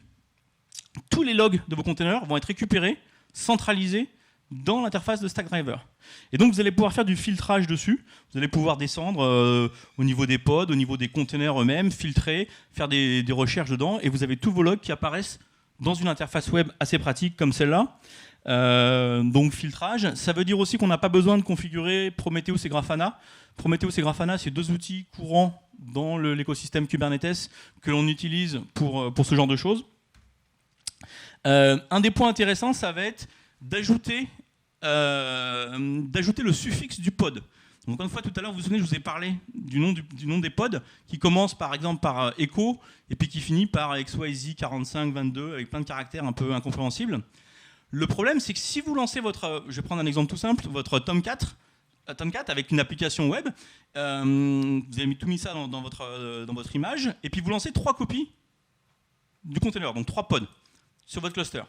Tous les logs de vos containers vont être récupérés, centralisés dans l'interface de Stackdriver. Et donc vous allez pouvoir faire du filtrage dessus. Vous allez pouvoir descendre au niveau des pods, au niveau des containers eux-mêmes, filtrer, faire des recherches dedans, et vous avez tous vos logs qui apparaissent dans une interface web assez pratique comme celle-là. Donc filtrage, ça veut dire aussi qu'on n'a pas besoin de configurer Prometheus et Grafana. Prometheus et Grafana, c'est deux outils courants dans l'écosystème Kubernetes que l'on utilise pour ce genre de choses. Un des points intéressants, ça va être d'ajouter le suffixe du pod. Donc encore une fois, tout à l'heure, vous vous souvenez, je vous ai parlé du nom des pods, qui commence par exemple par echo, et puis qui finit par XYZ 4522, avec plein de caractères un peu incompréhensibles. Le problème, c'est que si vous lancez votre, je vais prendre un exemple tout simple, votre Tomcat avec une application web, vous avez tout mis ça dans votre image, et puis vous lancez 3 copies du container, donc 3 pods sur votre cluster.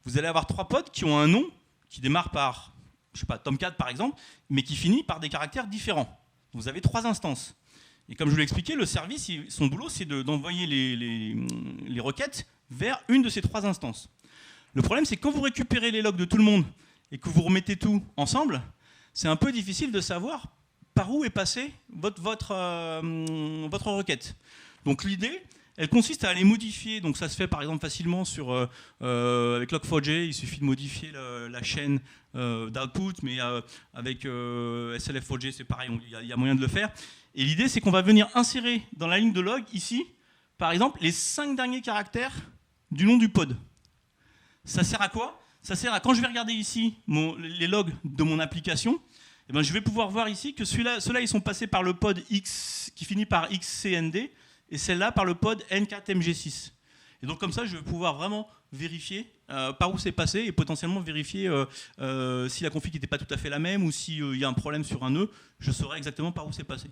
Vous allez avoir 3 pods qui ont un nom qui démarre par, je sais pas, Tomcat par exemple, mais qui finit par des caractères différents. Vous avez 3 instances. Et comme je vous l'ai expliqué, le service, son boulot, c'est d'envoyer les requêtes vers une de ces 3 instances. Le problème, c'est que quand vous récupérez les logs de tout le monde et que vous remettez tout ensemble, c'est un peu difficile de savoir par où est passée votre requête. Donc l'idée, elle consiste à aller modifier, donc ça se fait par exemple facilement avec Log4j, il suffit de modifier la chaîne d'output, mais avec SLF4j c'est pareil, il y a moyen de le faire. Et l'idée c'est qu'on va venir insérer dans la ligne de log ici, par exemple, les 5 derniers caractères du nom du pod. Ça sert à quoi? Ça sert à, quand je vais regarder ici les logs de mon application, eh ben, je vais pouvoir voir ici que ceux-là ils sont passés par le pod X qui finit par XCND, et celle-là par le pod N4MG6. Et donc comme ça, je vais pouvoir vraiment vérifier par où c'est passé et potentiellement vérifier si la config n'était pas tout à fait la même ou s'il y a un problème sur un nœud, je saurai exactement par où c'est passé.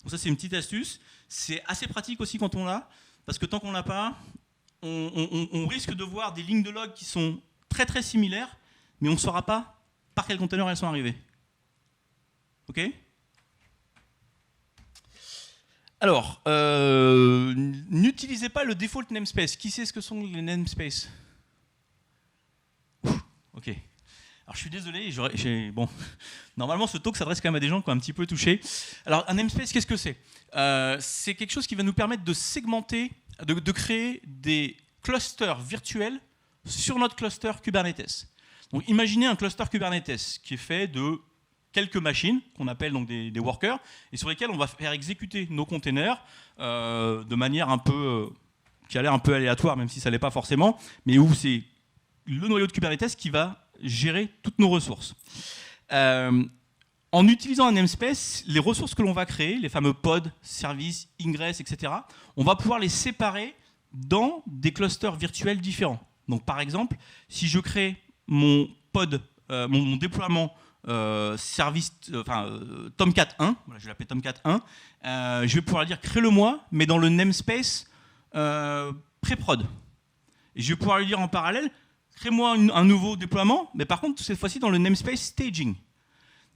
Donc ça, c'est une petite astuce. C'est assez pratique aussi quand on l'a, parce que tant qu'on l'a pas, on risque de voir des lignes de log qui sont très très similaires, mais on ne saura pas par quel container elles sont arrivées. OK ? Alors, n'utilisez pas le default namespace. Qui sait ce que sont les namespaces? Ok. Alors, je suis désolé. Bon, normalement, ce talk s'adresse quand même à des gens qui ont un petit peu touché. Alors, un namespace, qu'est-ce que c'est? C'est quelque chose qui va nous permettre de segmenter, de créer des clusters virtuels sur notre cluster Kubernetes. Donc, imaginez un cluster Kubernetes qui est fait de quelques machines, qu'on appelle donc des workers, et sur lesquels on va faire exécuter nos containers de manière un peu, qui a l'air un peu aléatoire, même si ça ne l'est pas forcément, mais où c'est le noyau de Kubernetes qui va gérer toutes nos ressources. En utilisant un namespace, les ressources que l'on va créer, les fameux pods, services, ingress, etc., on va pouvoir les séparer dans des clusters virtuels différents. Donc par exemple, si je crée mon pod, mon déploiement Tomcat 1, voilà, je vais l'appeler Tomcat 1, je vais pouvoir dire crée-le-moi, mais dans le namespace pré-prod. Et je vais pouvoir lui dire en parallèle, crée-moi un nouveau déploiement, mais par contre, cette fois-ci dans le namespace staging.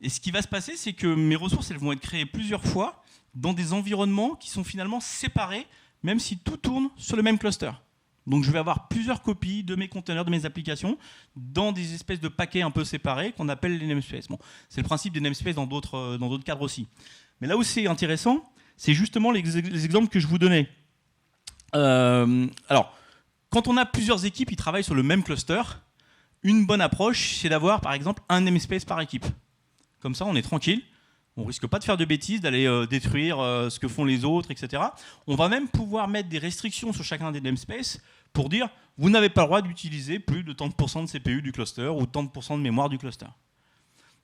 Et ce qui va se passer, c'est que mes ressources, elles vont être créées plusieurs fois dans des environnements qui sont finalement séparés, même si tout tourne sur le même cluster. Donc je vais avoir plusieurs copies de mes containers, de mes applications, dans des espèces de paquets un peu séparés qu'on appelle les namespaces. Bon, c'est le principe des namespaces dans d'autres cadres aussi. Mais là où c'est intéressant, c'est justement les exemples que je vous donnais. Alors, quand on a plusieurs équipes qui travaillent sur le même cluster, une bonne approche, c'est d'avoir par exemple un namespace par équipe. Comme ça, on est tranquille. On ne risque pas de faire de bêtises, d'aller détruire ce que font les autres, etc. On va même pouvoir mettre des restrictions sur chacun des namespaces pour dire vous n'avez pas le droit d'utiliser plus de tant de % de CPU du cluster ou tant de % de mémoire du cluster.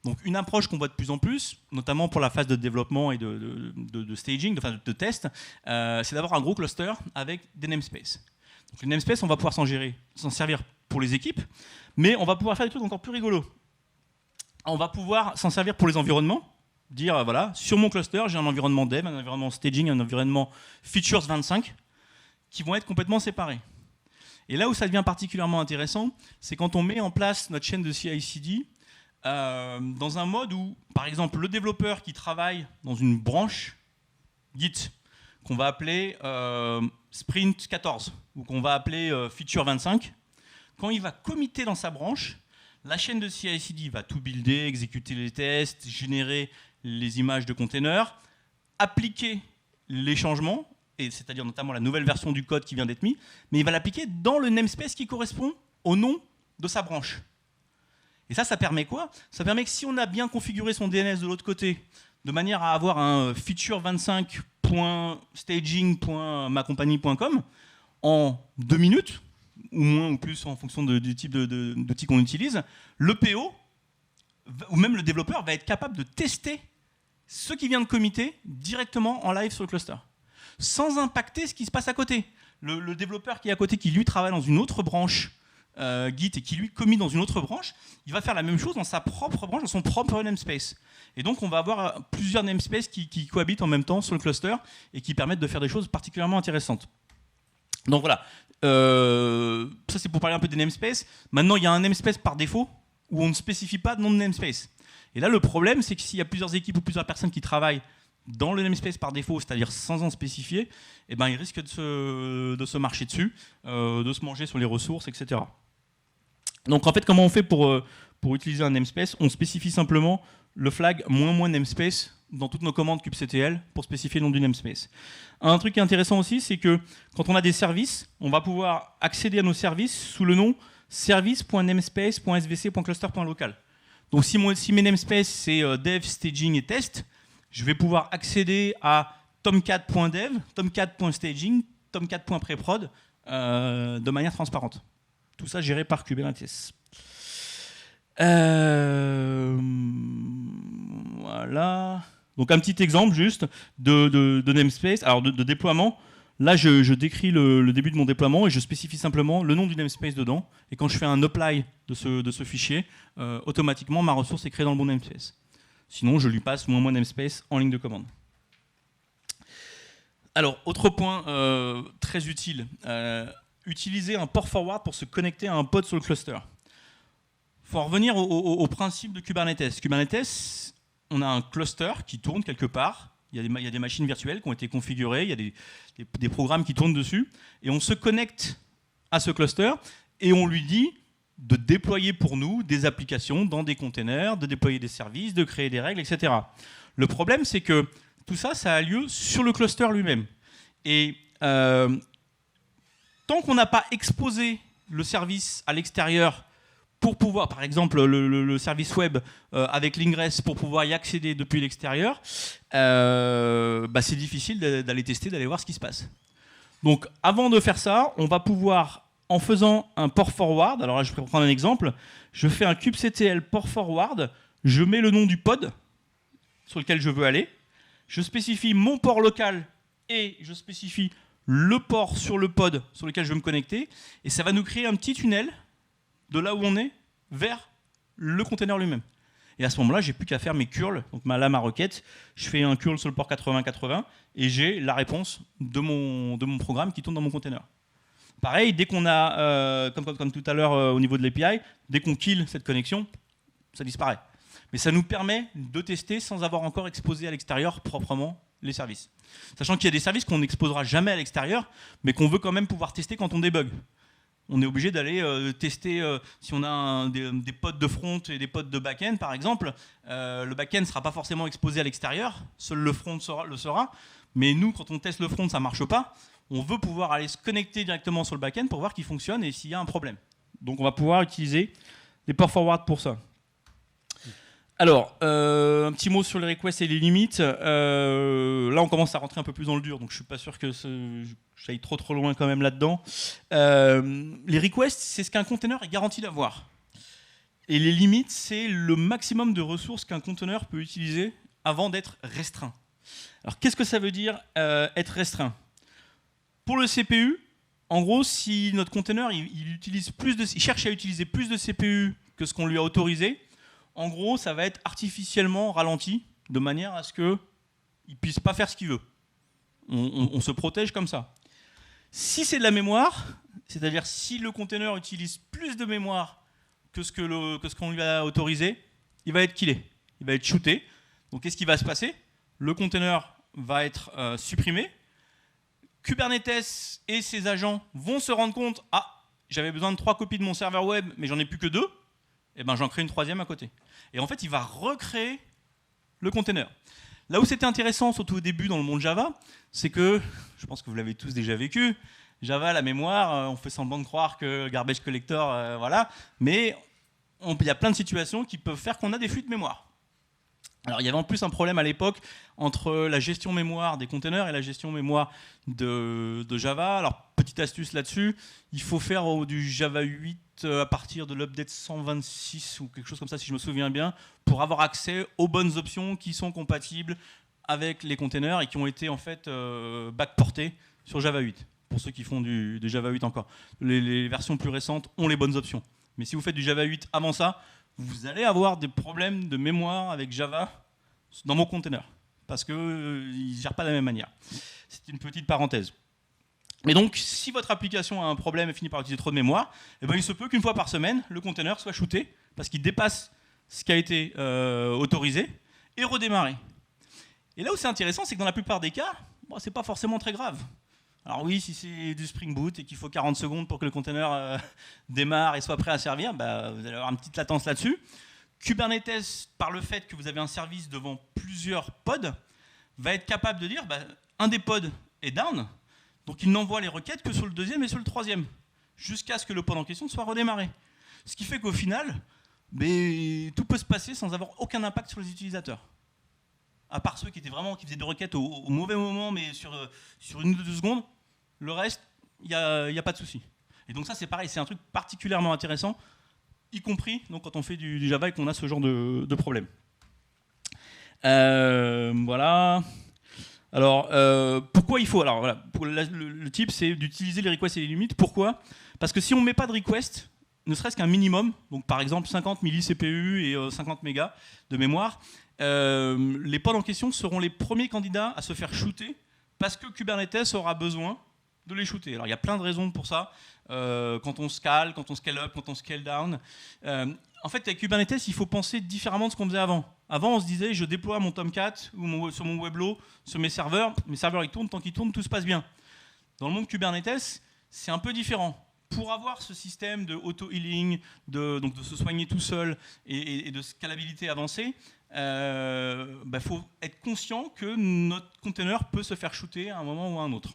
Donc une approche qu'on voit de plus en plus, notamment pour la phase de développement et de staging, de test, c'est d'avoir un gros cluster avec des namespaces. Donc les namespaces, on va pouvoir s'en servir pour les équipes, mais on va pouvoir faire des trucs encore plus rigolos. On va pouvoir s'en servir pour les environnements, dire voilà, sur mon cluster, j'ai un environnement dev, un environnement staging, un environnement features 25, qui vont être complètement séparés. Et là où ça devient particulièrement intéressant, c'est quand on met en place notre chaîne de CI/CD dans un mode où, par exemple, le développeur qui travaille dans une branche Git, qu'on va appeler Sprint 14, ou qu'on va appeler Feature 25, quand il va committer dans sa branche, la chaîne de CI/CD va tout builder, exécuter les tests, générer les images de containers, appliquer les changements, et c'est-à-dire notamment la nouvelle version du code qui vient d'être mis, mais il va l'appliquer dans le namespace qui correspond au nom de sa branche. Et ça permet quoi? Ça permet que si on a bien configuré son DNS de l'autre côté, de manière à avoir un feature25.staging.macompagnie.com, en 2 minutes, ou moins ou plus en fonction du type d'outil qu'on utilise, le PO, ou même le développeur, va être capable de tester ce qui vient de committer directement en live sur le cluster, sans impacter ce qui se passe à côté. Le développeur qui est à côté, qui lui travaille dans une autre branche Git et qui lui commit dans une autre branche, il va faire la même chose dans sa propre branche, dans son propre namespace. Et donc on va avoir plusieurs namespaces qui cohabitent en même temps sur le cluster et qui permettent de faire des choses particulièrement intéressantes. Donc voilà, ça c'est pour parler un peu des namespaces. Maintenant il y a un namespace par défaut où on ne spécifie pas de nom de namespace. Et là le problème c'est que s'il y a plusieurs équipes ou plusieurs personnes qui travaillent dans le namespace par défaut, c'est-à-dire sans en spécifier, eh ben, ils risquent de se marcher dessus, de se manger sur les ressources, etc. Donc en fait, comment on fait pour utiliser un namespace? On spécifie simplement le flag ---- namespace dans toutes nos commandes kubectl pour spécifier le nom du namespace. Un truc qui est intéressant aussi, c'est que quand on a des services, on va pouvoir accéder à nos services sous le nom service.namespace.svc.cluster.local. Donc si mes namespaces c'est dev, staging et test, je vais pouvoir accéder à tomcat.dev, tomcat.staging, tomcat.preprod de manière transparente. Tout ça géré par Kubernetes. Voilà. Donc un petit exemple juste de namespace, alors de déploiement. Là, je décris le début de mon déploiement et je spécifie simplement le nom du namespace dedans. Et quand je fais un apply de ce fichier, automatiquement, ma ressource est créée dans le bon namespace. Sinon, je lui passe ---- namespace en ligne de commande. Alors, autre point très utile, utiliser un port forward pour se connecter à un pod sur le cluster. Il faut en revenir au principe de Kubernetes. Kubernetes, on a un cluster qui tourne quelque part. Il y a des machines virtuelles qui ont été configurées, il y a des programmes qui tournent dessus, et on se connecte à ce cluster et on lui dit de déployer pour nous des applications dans des containers, de déployer des services, de créer des règles, etc. Le problème, c'est que tout ça, ça a lieu sur le cluster lui-même. Et tant qu'on n'a pas exposé le service à l'extérieur pour pouvoir, par exemple, le service web avec l'ingress pour pouvoir y accéder depuis l'extérieur, c'est difficile d'aller tester, d'aller voir ce qui se passe. Donc, avant de faire ça, on va pouvoir, en faisant un port forward, alors là, je vais prendre un exemple, je fais un kubectl port forward, je mets le nom du pod sur lequel je veux aller, je spécifie mon port local et je spécifie le port sur le pod sur lequel je veux me connecter, et ça va nous créer un petit tunnel de là où on est vers le container lui-même. Et à ce moment-là, j'ai plus qu'à faire mes curls, donc là ma requête, je fais un curl sur le port 8080 et j'ai la réponse de mon programme qui tourne dans mon container. Pareil, dès qu'on a, comme tout à l'heure au niveau de l'API, dès qu'on kill cette connexion, ça disparaît. Mais ça nous permet de tester sans avoir encore exposé à l'extérieur proprement les services. Sachant qu'il y a des services qu'on n'exposera jamais à l'extérieur, mais qu'on veut quand même pouvoir tester quand on débug. On est obligé d'aller tester, si on a des pods de front et des pods de back-end, par exemple, le back-end ne sera pas forcément exposé à l'extérieur, seul le front le sera. Mais nous, quand on teste le front, ça ne marche pas. On veut pouvoir aller se connecter directement sur le back-end pour voir qu'il fonctionne et s'il y a un problème. Donc on va pouvoir utiliser des ports forward pour ça. Alors, un petit mot sur les requests et les limites. Là, on commence à rentrer un peu plus dans le dur, donc je ne suis pas sûr que j'aille trop loin quand même là-dedans. Les requests, c'est ce qu'un container est garanti d'avoir. Et les limites, c'est le maximum de ressources qu'un container peut utiliser avant d'être restreint. Alors, qu'est-ce que ça veut dire être restreint? Pour le CPU, en gros, si notre container il cherche à utiliser plus de CPU que ce qu'on lui a autorisé, en gros, ça va être artificiellement ralenti de manière à ce qu'il ne puisse pas faire ce qu'il veut. On se protège comme ça. Si c'est de la mémoire, c'est-à-dire si le container utilise plus de mémoire que ce qu'on lui a autorisé, il va être killé, il va être shooté. Donc qu'est-ce qui va se passer? Le container va être supprimé. Kubernetes et ses agents vont se rendre compte, ah, j'avais besoin de 3 copies de mon serveur web, mais j'en ai plus que 2. Et ben j'en crée une 3e à côté. Et en fait, il va recréer le container. Là où c'était intéressant, surtout au début dans le monde Java, c'est que, je pense que vous l'avez tous déjà vécu, Java, la mémoire, on fait semblant de croire que garbage collector, voilà, mais il y a plein de situations qui peuvent faire qu'on a des fuites de mémoire. Alors il y avait en plus un problème à l'époque entre la gestion mémoire des containers et la gestion mémoire de Java. Alors petite astuce là-dessus, il faut faire du Java 8 à partir de l'update 126 ou quelque chose comme ça si je me souviens bien, pour avoir accès aux bonnes options qui sont compatibles avec les containers et qui ont été en fait backportées sur Java 8. pour ceux qui font du Java 8 encore. Les versions plus récentes ont les bonnes options. Mais si vous faites du Java 8 avant ça, vous allez avoir des problèmes de mémoire avec Java dans vos containers. Parce qu'ils ne gèrent pas de la même manière. C'est une petite parenthèse. Mais donc, si votre application a un problème et finit par utiliser trop de mémoire, eh ben, il se peut qu'une fois par semaine, le container soit shooté parce qu'il dépasse ce qui a été autorisé et redémarré. Et là où c'est intéressant, c'est que dans la plupart des cas, bon, c'est pas forcément très grave. Alors oui, si c'est du Spring Boot et qu'il faut 40 secondes pour que le container démarre et soit prêt à servir, bah, vous allez avoir une petite latence là-dessus. Kubernetes, par le fait que vous avez un service devant plusieurs pods, va être capable de dire bah, un des pods est down, donc il n'envoie les requêtes que sur le deuxième et sur le troisième, jusqu'à ce que le pod en question soit redémarré. Ce qui fait qu'au final, tout peut se passer sans avoir aucun impact sur les utilisateurs. À part ceux qui faisaient des requêtes au mauvais moment, mais sur 1 ou 2 secondes, le reste, il n'y a pas de souci. Et donc ça, c'est pareil, c'est un truc particulièrement intéressant, y compris donc, quand on fait du Java et qu'on a ce genre de problème. Voilà. Alors, pourquoi il faut... Alors, voilà, le type, c'est d'utiliser les requests et les limites. Pourquoi? Parce que si on ne met pas de request, ne serait-ce qu'un minimum, donc par exemple 50 milli-CPU et 50 mégas de mémoire, les pods en question seront les premiers candidats à se faire shooter parce que Kubernetes aura besoin de les shooter. Alors il y a plein de raisons pour ça. Quand on scale, quand on scale up, quand on scale down. En fait, avec Kubernetes, il faut penser différemment de ce qu'on faisait avant. Avant, on se disait, je déploie mon Tomcat ou sur mon Webflow, sur mes serveurs ils tournent, tant qu'ils tournent, tout se passe bien. Dans le monde Kubernetes, c'est un peu différent. Pour avoir ce système de auto-healing, donc de se soigner tout seul et de scalabilité avancée, faut être conscient que notre container peut se faire shooter à un moment ou à un autre.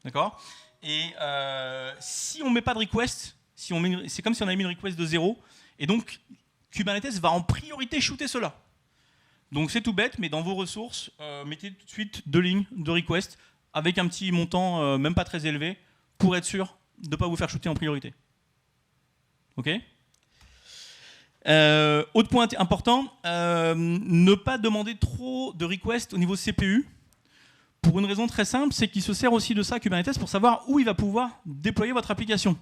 D'accord? Et si on ne met pas de request, c'est comme si on avait mis une request de 0, et donc Kubernetes va en priorité shooter cela. Donc c'est tout bête, mais dans vos ressources, mettez tout de suite 2 lignes de request avec un petit montant même pas très élevé pour être sûr de ne pas vous faire shooter en priorité. Ok? Autre point important, ne pas demander trop de requests au niveau CPU. Pour une raison très simple, c'est qu'il se sert aussi de ça, Kubernetes, pour savoir où il va pouvoir déployer votre application.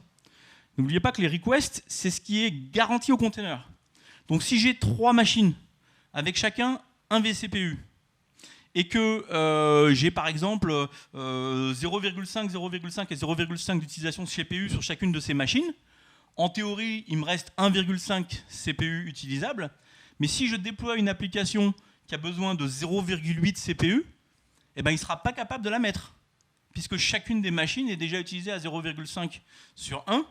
N'oubliez pas que les requests, c'est ce qui est garanti au container. Donc si j'ai 3 machines, avec chacun un vCPU, et que j'ai par exemple 0,5, 0,5 et 0,5 d'utilisation de CPU sur chacune de ces machines, en théorie, il me reste 1,5 CPU utilisable, mais si je déploie une application qui a besoin de 0,8 CPU, eh ben, il ne sera pas capable de la mettre, puisque chacune des machines est déjà utilisée à 0,5 sur 1,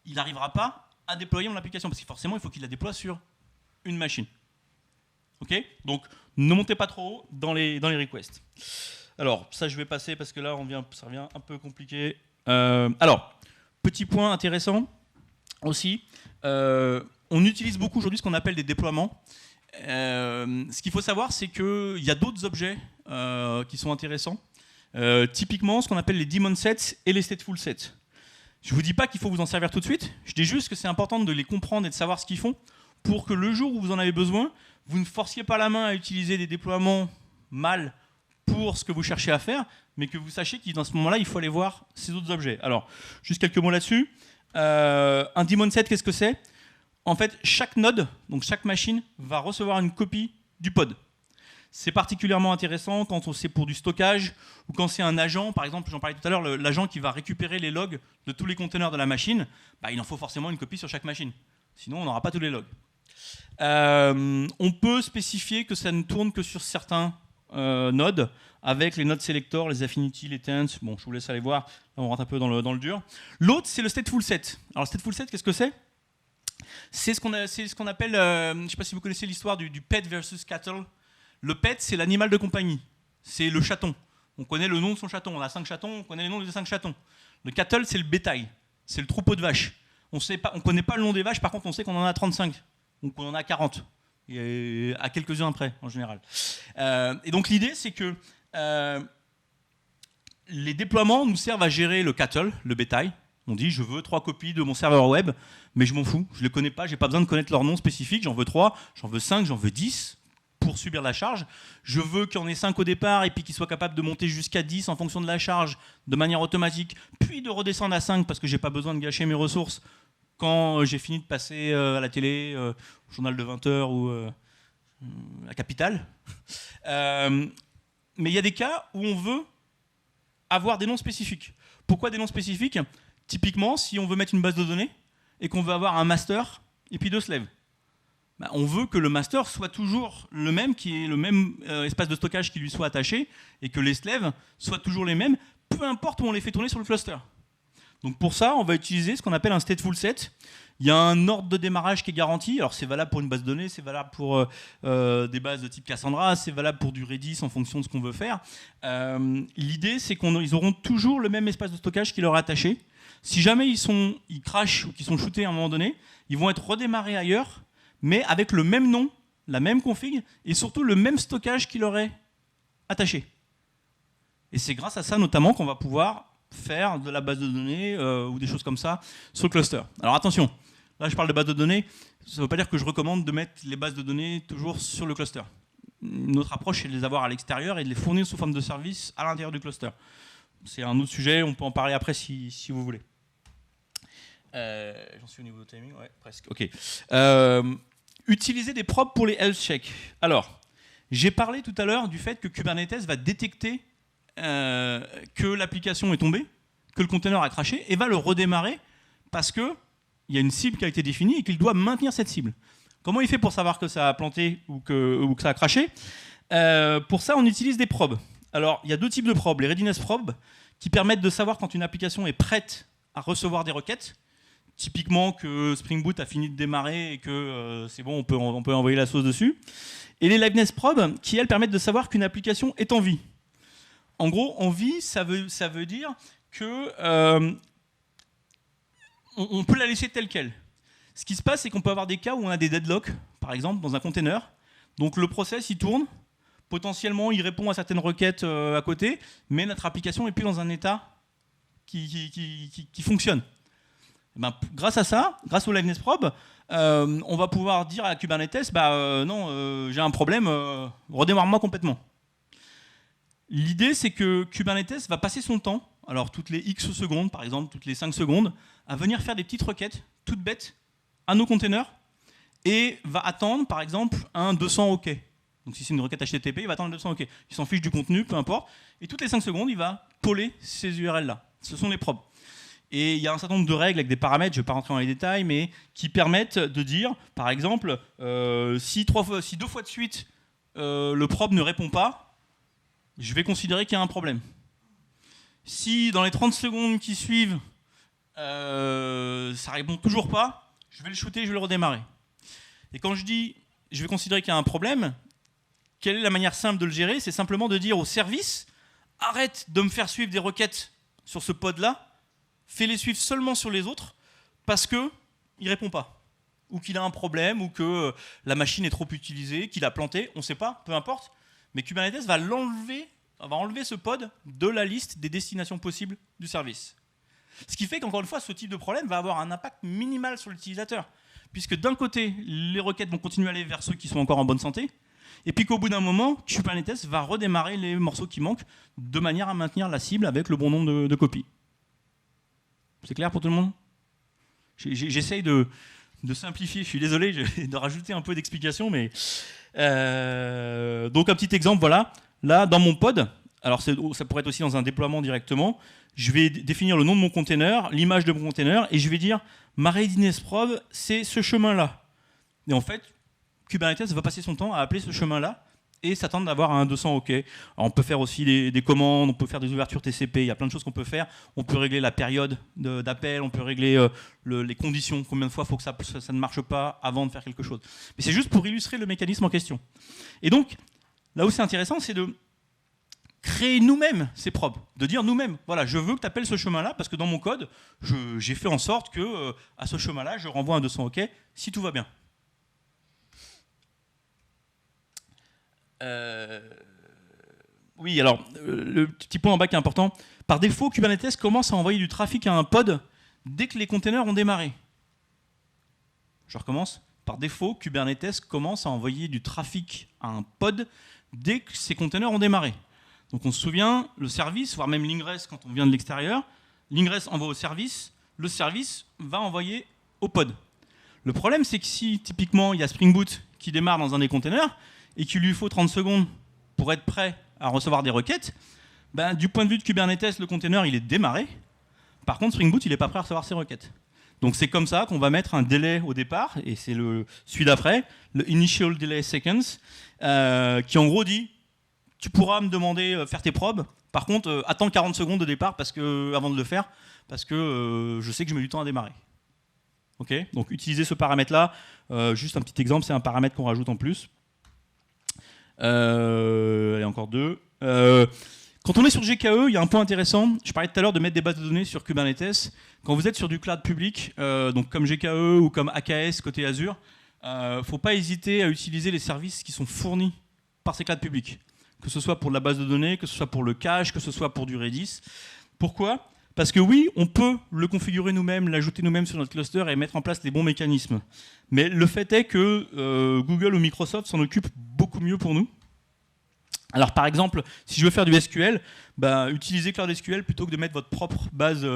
il n'arrivera pas à déployer mon application, parce que forcément, il faut qu'il la déploie sur une machine. Ok? Donc, ne montez pas trop haut dans les requests. Alors, ça, je vais passer, parce que là, ça revient un peu compliqué. Alors, petit point intéressant aussi, on utilise beaucoup aujourd'hui ce qu'on appelle des déploiements. Ce qu'il faut savoir, c'est qu'il y a d'autres objets qui sont intéressants. Typiquement, ce qu'on appelle les daemon sets et les stateful sets. Je ne vous dis pas qu'il faut vous en servir tout de suite, je dis juste que c'est important de les comprendre et de savoir ce qu'ils font pour que le jour où vous en avez besoin, vous ne forciez pas la main à utiliser des déploiements mal pour ce que vous cherchez à faire, mais que vous sachiez qu'à ce moment-là, il faut aller voir ces autres objets. Alors, juste quelques mots là-dessus. Un daemon set, qu'est-ce que c'est? En fait, chaque node, donc chaque machine, va recevoir une copie du pod. C'est particulièrement intéressant quand c'est pour du stockage ou quand c'est un agent, par exemple, j'en parlais tout à l'heure, l'agent qui va récupérer les logs de tous les conteneurs de la machine, il en faut forcément une copie sur chaque machine. Sinon, on n'aura pas tous les logs. On peut spécifier que ça ne tourne que sur certains nodes, avec les node selectors, les affinity, les tents. Bon, je vous laisse aller voir, là on rentre un peu dans le dur. L'autre, c'est le stateful set. Alors, le stateful set, qu'est-ce que c'est? C'est ce qu'on appelle, je ne sais pas si vous connaissez l'histoire du pet versus cattle. Le pet, c'est l'animal de compagnie, c'est le chaton. On connaît le nom de son chaton, on a 5 chatons, on connaît les noms des 5 chatons. Le cattle, c'est le bétail, c'est le troupeau de vaches. On ne connaît pas le nom des vaches, par contre on sait qu'on en a 35, ou qu'on en a 40, et à quelques-uns près en général. Et donc l'idée, c'est que les déploiements nous servent à gérer le cattle, le bétail. On dit, je veux 3 copies de mon serveur web, mais je m'en fous, je ne les connais pas, je n'ai pas besoin de connaître leur nom spécifique, j'en veux 3, j'en veux 5, j'en veux 10. pour subir la charge. Je veux qu'il y en ait 5 au départ et puis qu'il soit capable de monter jusqu'à 10 en fonction de la charge de manière automatique, puis de redescendre à 5 parce que j'ai pas besoin de gâcher mes ressources quand j'ai fini de passer à la télé, au journal de 20h ou à Capital. Mais il y a des cas où on veut avoir des noms spécifiques. Pourquoi des noms spécifiques? Typiquement, si on veut mettre une base de données et qu'on veut avoir un master et puis 2 slaves, on veut que le master soit toujours le même, qu'il y ait le même espace de stockage qui lui soit attaché et que les slaves soient toujours les mêmes, peu importe où on les fait tourner sur le cluster. Donc pour ça, on va utiliser ce qu'on appelle un stateful set. Il y a un ordre de démarrage qui est garanti. Alors c'est valable pour une base de données, c'est valable pour des bases de type Cassandra, c'est valable pour du Redis en fonction de ce qu'on veut faire. L'idée, c'est qu'ils auront toujours le même espace de stockage qui leur est attaché. Si jamais ils crashent ou qu'ils sont shootés à un moment donné, ils vont être redémarrés ailleurs, mais avec le même nom, la même config, et surtout le même stockage qui leur est attaché. Et c'est grâce à ça notamment qu'on va pouvoir faire de la base de données ou des choses comme ça sur le cluster. Alors attention, là je parle de base de données, ça ne veut pas dire que je recommande de mettre les bases de données toujours sur le cluster. Notre approche, c'est de les avoir à l'extérieur et de les fournir sous forme de service à l'intérieur du cluster. C'est un autre sujet, on peut en parler après si vous voulez. J'en suis au niveau de timing, ouais, presque. Ok. Utiliser des probes pour les health checks. Alors, j'ai parlé tout à l'heure du fait que Kubernetes va détecter que l'application est tombée, que le container a craché, et va le redémarrer parce qu'il y a une cible qui a été définie et qu'il doit maintenir cette cible. Comment il fait pour savoir que ça a planté ou que ça a craché? Pour ça, on utilise des probes. Alors, il y a 2 types de probes. Les readiness probes, qui permettent de savoir quand une application est prête à recevoir des requêtes. Typiquement que Spring Boot a fini de démarrer et que c'est bon, on peut envoyer la sauce dessus. Et les liveness probes, qui elles permettent de savoir qu'une application est en vie. En gros, en vie, ça veut dire que on peut la laisser telle qu'elle. Ce qui se passe, c'est qu'on peut avoir des cas où on a des deadlocks, par exemple, dans un container. Donc le process, il tourne. Potentiellement, il répond à certaines requêtes à côté, mais notre application n'est plus dans un état qui fonctionne. Et ben, grâce à ça, grâce au liveness probe, on va pouvoir dire à Kubernetes, non, j'ai un problème, redémarre-moi complètement. L'idée, c'est que Kubernetes va passer son temps, alors toutes les X secondes, par exemple, toutes les 5 secondes, à venir faire des petites requêtes, toutes bêtes, à nos containers, et va attendre, par exemple, un 200 OK. Donc si c'est une requête HTTP, il va attendre le 200 OK. Il s'en fiche du contenu, peu importe. Et toutes les 5 secondes, il va poller ces URL-là. Ce sont les probes. Et il y a un certain nombre de règles avec des paramètres, je ne vais pas rentrer dans les détails, mais qui permettent de dire, par exemple, si 2 fois de suite, le probe ne répond pas, je vais considérer qu'il y a un problème. Si dans les 30 secondes qui suivent, ça ne répond toujours pas, je vais le shooter, je vais le redémarrer. Et quand je dis je vais considérer qu'il y a un problème, quelle est la manière simple de le gérer? C'est simplement de dire au service, arrête de me faire suivre des requêtes sur ce pod-là, fais-les suivre seulement sur les autres, parce qu'il ne répond pas. Ou qu'il a un problème, ou que la machine est trop utilisée, qu'il a planté, on ne sait pas, peu importe. Mais Kubernetes va enlever ce pod de la liste des destinations possibles du service. Ce qui fait qu'encore une fois, ce type de problème va avoir un impact minimal sur l'utilisateur. Puisque d'un côté, les requêtes vont continuer à aller vers ceux qui sont encore en bonne santé, et puis qu'au bout d'un moment, Kubernetes va redémarrer les morceaux qui manquent de manière à maintenir la cible avec le bon nombre de copies. C'est clair pour tout le monde? J'essaye de simplifier, je suis désolé de rajouter un peu d'explication, mais... donc un petit exemple, voilà. Là, dans mon pod, alors ça pourrait être aussi dans un déploiement directement, je vais définir le nom de mon container, l'image de mon container, et je vais dire ma readiness probe, c'est ce chemin-là. Et en fait, Kubernetes va passer son temps à appeler ce chemin-là et s'attendre d'avoir un 200 OK. Alors, on peut faire aussi des commandes, on peut faire des ouvertures TCP, il y a plein de choses qu'on peut faire. On peut régler la période d'appel, on peut régler les conditions, combien de fois il faut que ça ne marche pas avant de faire quelque chose. Mais c'est juste pour illustrer le mécanisme en question. Et donc, là où c'est intéressant, c'est de créer nous-mêmes ces probes, de dire nous-mêmes, voilà, je veux que tu appelles ce chemin-là parce que dans mon code, j'ai fait en sorte que à ce chemin-là, je renvoie un 200 OK si tout va bien. Oui, alors, le petit point en bas qui est important. Par défaut, Kubernetes commence à envoyer du trafic à un pod dès que les containers ont démarré. Je recommence. par défaut, Kubernetes commence à envoyer du trafic à un pod dès que ces containers ont démarré. Donc on se souvient, le service, voire même l'ingress quand on vient de l'extérieur, l'ingress envoie au service, le service va envoyer au pod. Le problème, c'est que si typiquement il y a Spring Boot qui démarre dans un des containers et qu'il lui faut 30 secondes pour être prêt à recevoir des requêtes, ben, du point de vue de Kubernetes, le container il est démarré. Par contre, Spring Boot il n'est pas prêt à recevoir ses requêtes. Donc c'est comme ça qu'on va mettre un délai au départ, et c'est celui d'après, le Initial Delay Seconds, qui en gros dit tu pourras me demander faire tes probes, par contre attends 40 secondes au départ avant de le faire, parce que je sais que je mets du temps à démarrer. Okay, donc utilisez ce paramètre-là. Juste un petit exemple, c'est un paramètre qu'on rajoute en plus. Allez, encore deux. Quand on est sur GKE, il y a un point intéressant. Je parlais tout à l'heure de mettre des bases de données sur Kubernetes. Quand vous êtes sur du cloud public, donc comme GKE ou comme AKS côté Azure, il ne faut pas hésiter à utiliser les services qui sont fournis par ces clouds publics. Que ce soit pour de la base de données, que ce soit pour le cache, que ce soit pour du Redis. Pourquoi ? Parce que oui, on peut le configurer nous-mêmes, l'ajouter nous-mêmes sur notre cluster et mettre en place les bons mécanismes. Mais le fait est que Google ou Microsoft s'en occupent beaucoup mieux pour nous. Alors par exemple, si je veux faire du SQL, utilisez Cloud SQL plutôt que de mettre votre propre base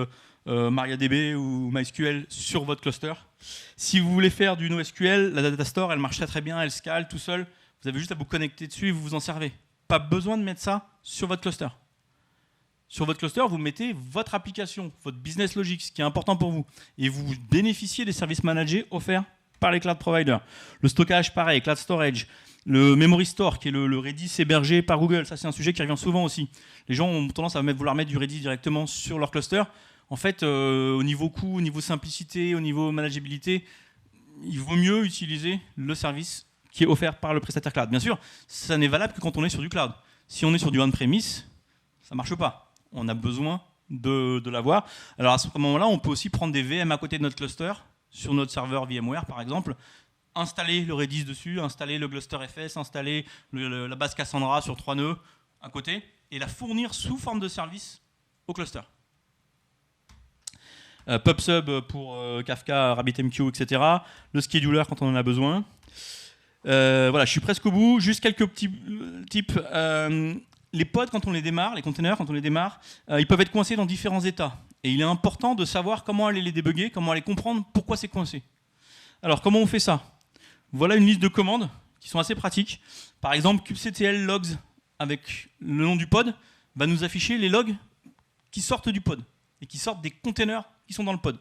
MariaDB ou MySQL sur votre cluster. Si vous voulez faire du NoSQL, la data store, elle marche très très bien, elle scale tout seul. Vous avez juste à vous connecter dessus et vous vous en servez. Pas besoin de mettre ça sur votre cluster. Sur votre cluster, vous mettez votre application, votre business logic, ce qui est important pour vous. Et vous bénéficiez des services managés offerts par les cloud providers. Le stockage, pareil, cloud storage. Le memory store, qui est le Redis hébergé par Google. Ça, c'est un sujet qui revient souvent aussi. Les gens ont tendance à vouloir mettre du Redis directement sur leur cluster. En fait, au niveau coût, au niveau simplicité, au niveau manageabilité, il vaut mieux utiliser le service qui est offert par le prestataire cloud. Bien sûr, ça n'est valable que quand on est sur du cloud. Si on est sur du on-premise, ça ne marche pas. On a besoin de l'avoir. Alors à ce moment-là, on peut aussi prendre des VM à côté de notre cluster, sur notre serveur VMware par exemple, installer le Redis dessus, installer le Gluster FS, installer la base Cassandra sur 3 nœuds à côté, et la fournir sous forme de service au cluster. PubSub pour Kafka, RabbitMQ, etc. Le scheduler quand on en a besoin. Voilà, je suis presque au bout. Juste quelques petits tips. Les pods, quand on les démarre, les containers, quand on les démarre, ils peuvent être coincés dans différents états. Et il est important de savoir comment aller les débugger, comment aller comprendre pourquoi c'est coincé. Alors, comment on fait ça ? Voilà une liste de commandes qui sont assez pratiques. Par exemple, kubectl logs avec le nom du pod va nous afficher les logs qui sortent du pod et qui sortent des containers qui sont dans le pod.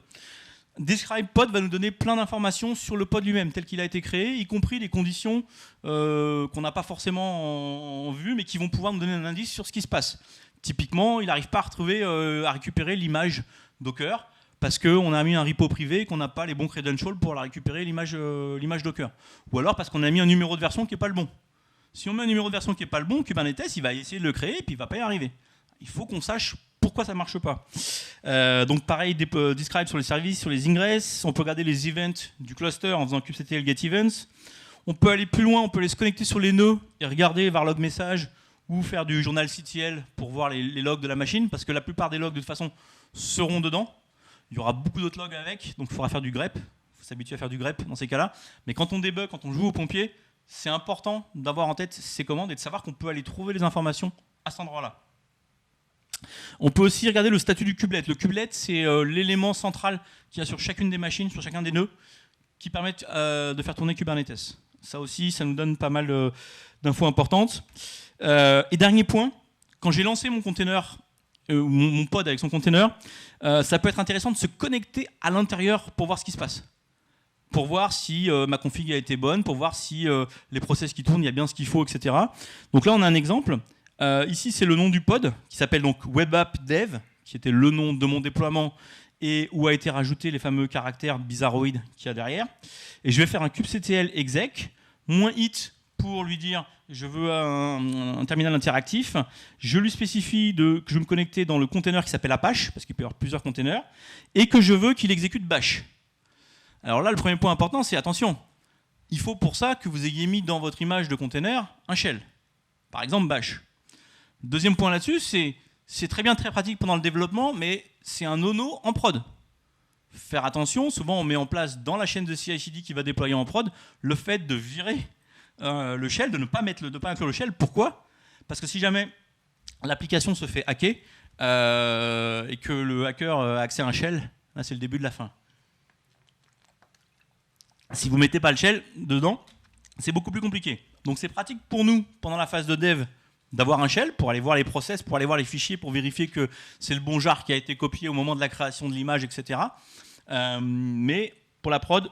Describe pod va nous donner plein d'informations sur le pod lui-même, tel qu'il a été créé, y compris les conditions qu'on n'a pas forcément en vue, mais qui vont pouvoir nous donner un indice sur ce qui se passe. Typiquement, il n'arrive pas à récupérer l'image Docker, parce qu'on a mis un repo privé et qu'on n'a pas les bons credentials pour la récupérer l'image Docker. Ou alors parce qu'on a mis un numéro de version qui n'est pas le bon. Si on met un numéro de version qui n'est pas le bon, Kubernetes, il va essayer de le créer et puis il ne va pas y arriver. Il faut qu'on sache pourquoi ça ne marche pas. Donc pareil, describe sur les services, sur les ingress. On peut regarder les events du cluster en faisant kubectl get events. On peut aller plus loin, on peut les se connecter sur les nœuds et regarder var log message ou faire du journal CTL pour voir les logs de la machine, parce que la plupart des logs de toute façon seront dedans. Il y aura beaucoup d'autres logs avec, donc il faudra faire du grep. Il faut s'habituer à faire du grep dans ces cas-là. Mais quand on débug, quand on joue au pompier, c'est important d'avoir en tête ces commandes et de savoir qu'on peut aller trouver les informations à cet endroit-là. On peut aussi regarder le statut du kubelet. Le kubelet, c'est l'élément central qu'il y a sur chacune des machines, sur chacun des nœuds, qui permettent de faire tourner Kubernetes. Ça aussi, ça nous donne pas mal d'infos importantes. Et dernier point, quand j'ai lancé mon container, mon pod avec son container, ça peut être intéressant de se connecter à l'intérieur pour voir ce qui se passe. Pour voir si ma config a été bonne, pour voir si les process qui tournent, il y a bien ce qu'il faut, etc. Donc là, on a un exemple. Ici, c'est le nom du pod, qui s'appelle donc WebAppDev, qui était le nom de mon déploiement et où a été rajouté les fameux caractères bizarroïdes qu'il y a derrière. Et je vais faire un kubectl exec, -it pour lui dire je veux un terminal interactif. Je lui spécifie que je veux me connecter dans le container qui s'appelle Apache, parce qu'il peut y avoir plusieurs containers, et que je veux qu'il exécute bash. Alors là, le premier point important, c'est attention, il faut pour ça que vous ayez mis dans votre image de container un shell, par exemple bash. Deuxième point là-dessus, c'est très bien, très pratique pendant le développement, mais c'est un nono en prod. faire attention. Souvent, on met en place dans la chaîne de CI/CD qui va déployer en prod le fait de virer le shell, de ne pas inclure le shell. Pourquoi? Parce que si jamais l'application se fait hacker et que le hacker a accès à un shell, là, c'est le début de la fin. Si vous ne mettez pas le shell dedans, c'est beaucoup plus compliqué. Donc c'est pratique pour nous, pendant la phase de dev, d'avoir un shell pour aller voir les process, pour aller voir les fichiers, pour vérifier que c'est le bon jar qui a été copié au moment de la création de l'image, etc. Mais pour la prod,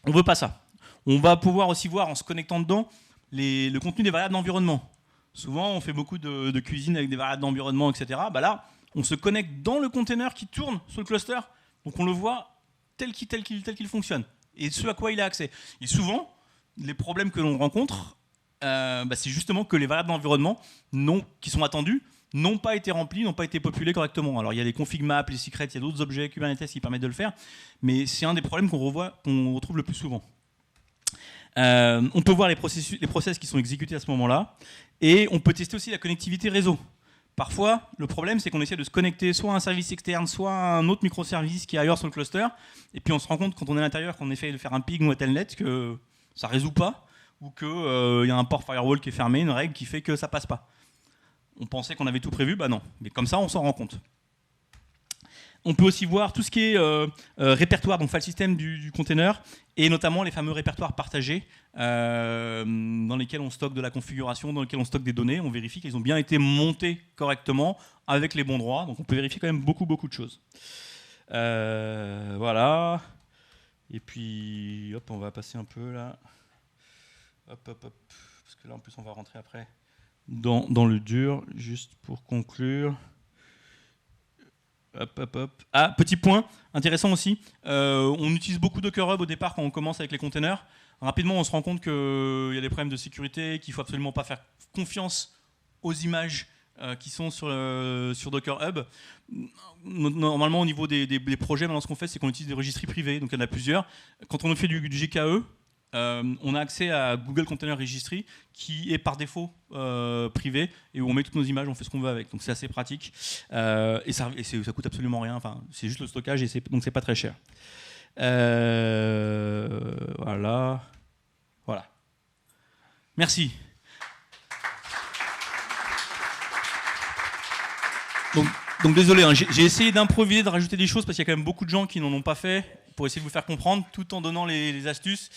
on ne veut pas ça. On va pouvoir aussi voir, en se connectant dedans, le contenu des variables d'environnement. Souvent, on fait beaucoup de cuisine avec des variables d'environnement, etc. Bah là, on se connecte dans le container qui tourne sur le cluster, donc on le voit tel qu'il fonctionne, et ce à quoi il a accès. Et souvent, les problèmes que l'on rencontre, c'est justement que les variables d'environnement qui sont attendues n'ont pas été remplies, n'ont pas été populées correctement. Alors il y a les config maps, les secrets, il y a d'autres objets Kubernetes qui permettent de le faire, mais c'est un des problèmes qu'on retrouve le plus souvent. On peut voir les process qui sont exécutés à ce moment-là, et on peut tester aussi la connectivité réseau. Parfois, le problème, c'est qu'on essaie de se connecter soit à un service externe, soit à un autre microservice qui est ailleurs sur le cluster, et puis on se rend compte quand on est à l'intérieur, qu'on essaie de faire un ping ou un telnet, que ça ne résout pas, ou qu'il y a un port firewall qui est fermé, une règle qui fait que ça passe pas. On pensait qu'on avait tout prévu, bah non. Mais comme ça, on s'en rend compte. On peut aussi voir tout ce qui est répertoire, donc file system du container, et notamment les fameux répertoires partagés dans lesquels on stocke de la configuration, dans lesquels on stocke des données. On vérifie qu'ils ont bien été montés correctement avec les bons droits. Donc on peut vérifier quand même beaucoup de choses. Voilà. Et puis, hop, on va passer un peu là. Hop. Parce que là, en plus, on va rentrer après dans le dur, juste pour conclure. Hop. Ah, petit point intéressant aussi, on utilise beaucoup Docker Hub au départ quand on commence avec les containers. Rapidement, on se rend compte qu'il y a des problèmes de sécurité, qu'il ne faut absolument pas faire confiance aux images qui sont sur Docker Hub. Normalement, au niveau des projets, maintenant, ce qu'on fait, c'est qu'on utilise des registries privées, donc il y en a plusieurs. Quand on fait du GKE, on a accès à Google Container Registry qui est par défaut privé et où on met toutes nos images, on fait ce qu'on veut avec. Donc c'est assez pratique et ça coûte absolument rien. Enfin, c'est juste le stockage et donc c'est pas très cher. Voilà. Merci. Donc désolé, hein, j'ai essayé d'improviser, de rajouter des choses parce qu'il y a quand même beaucoup de gens qui n'en ont pas fait pour essayer de vous faire comprendre tout en donnant les astuces.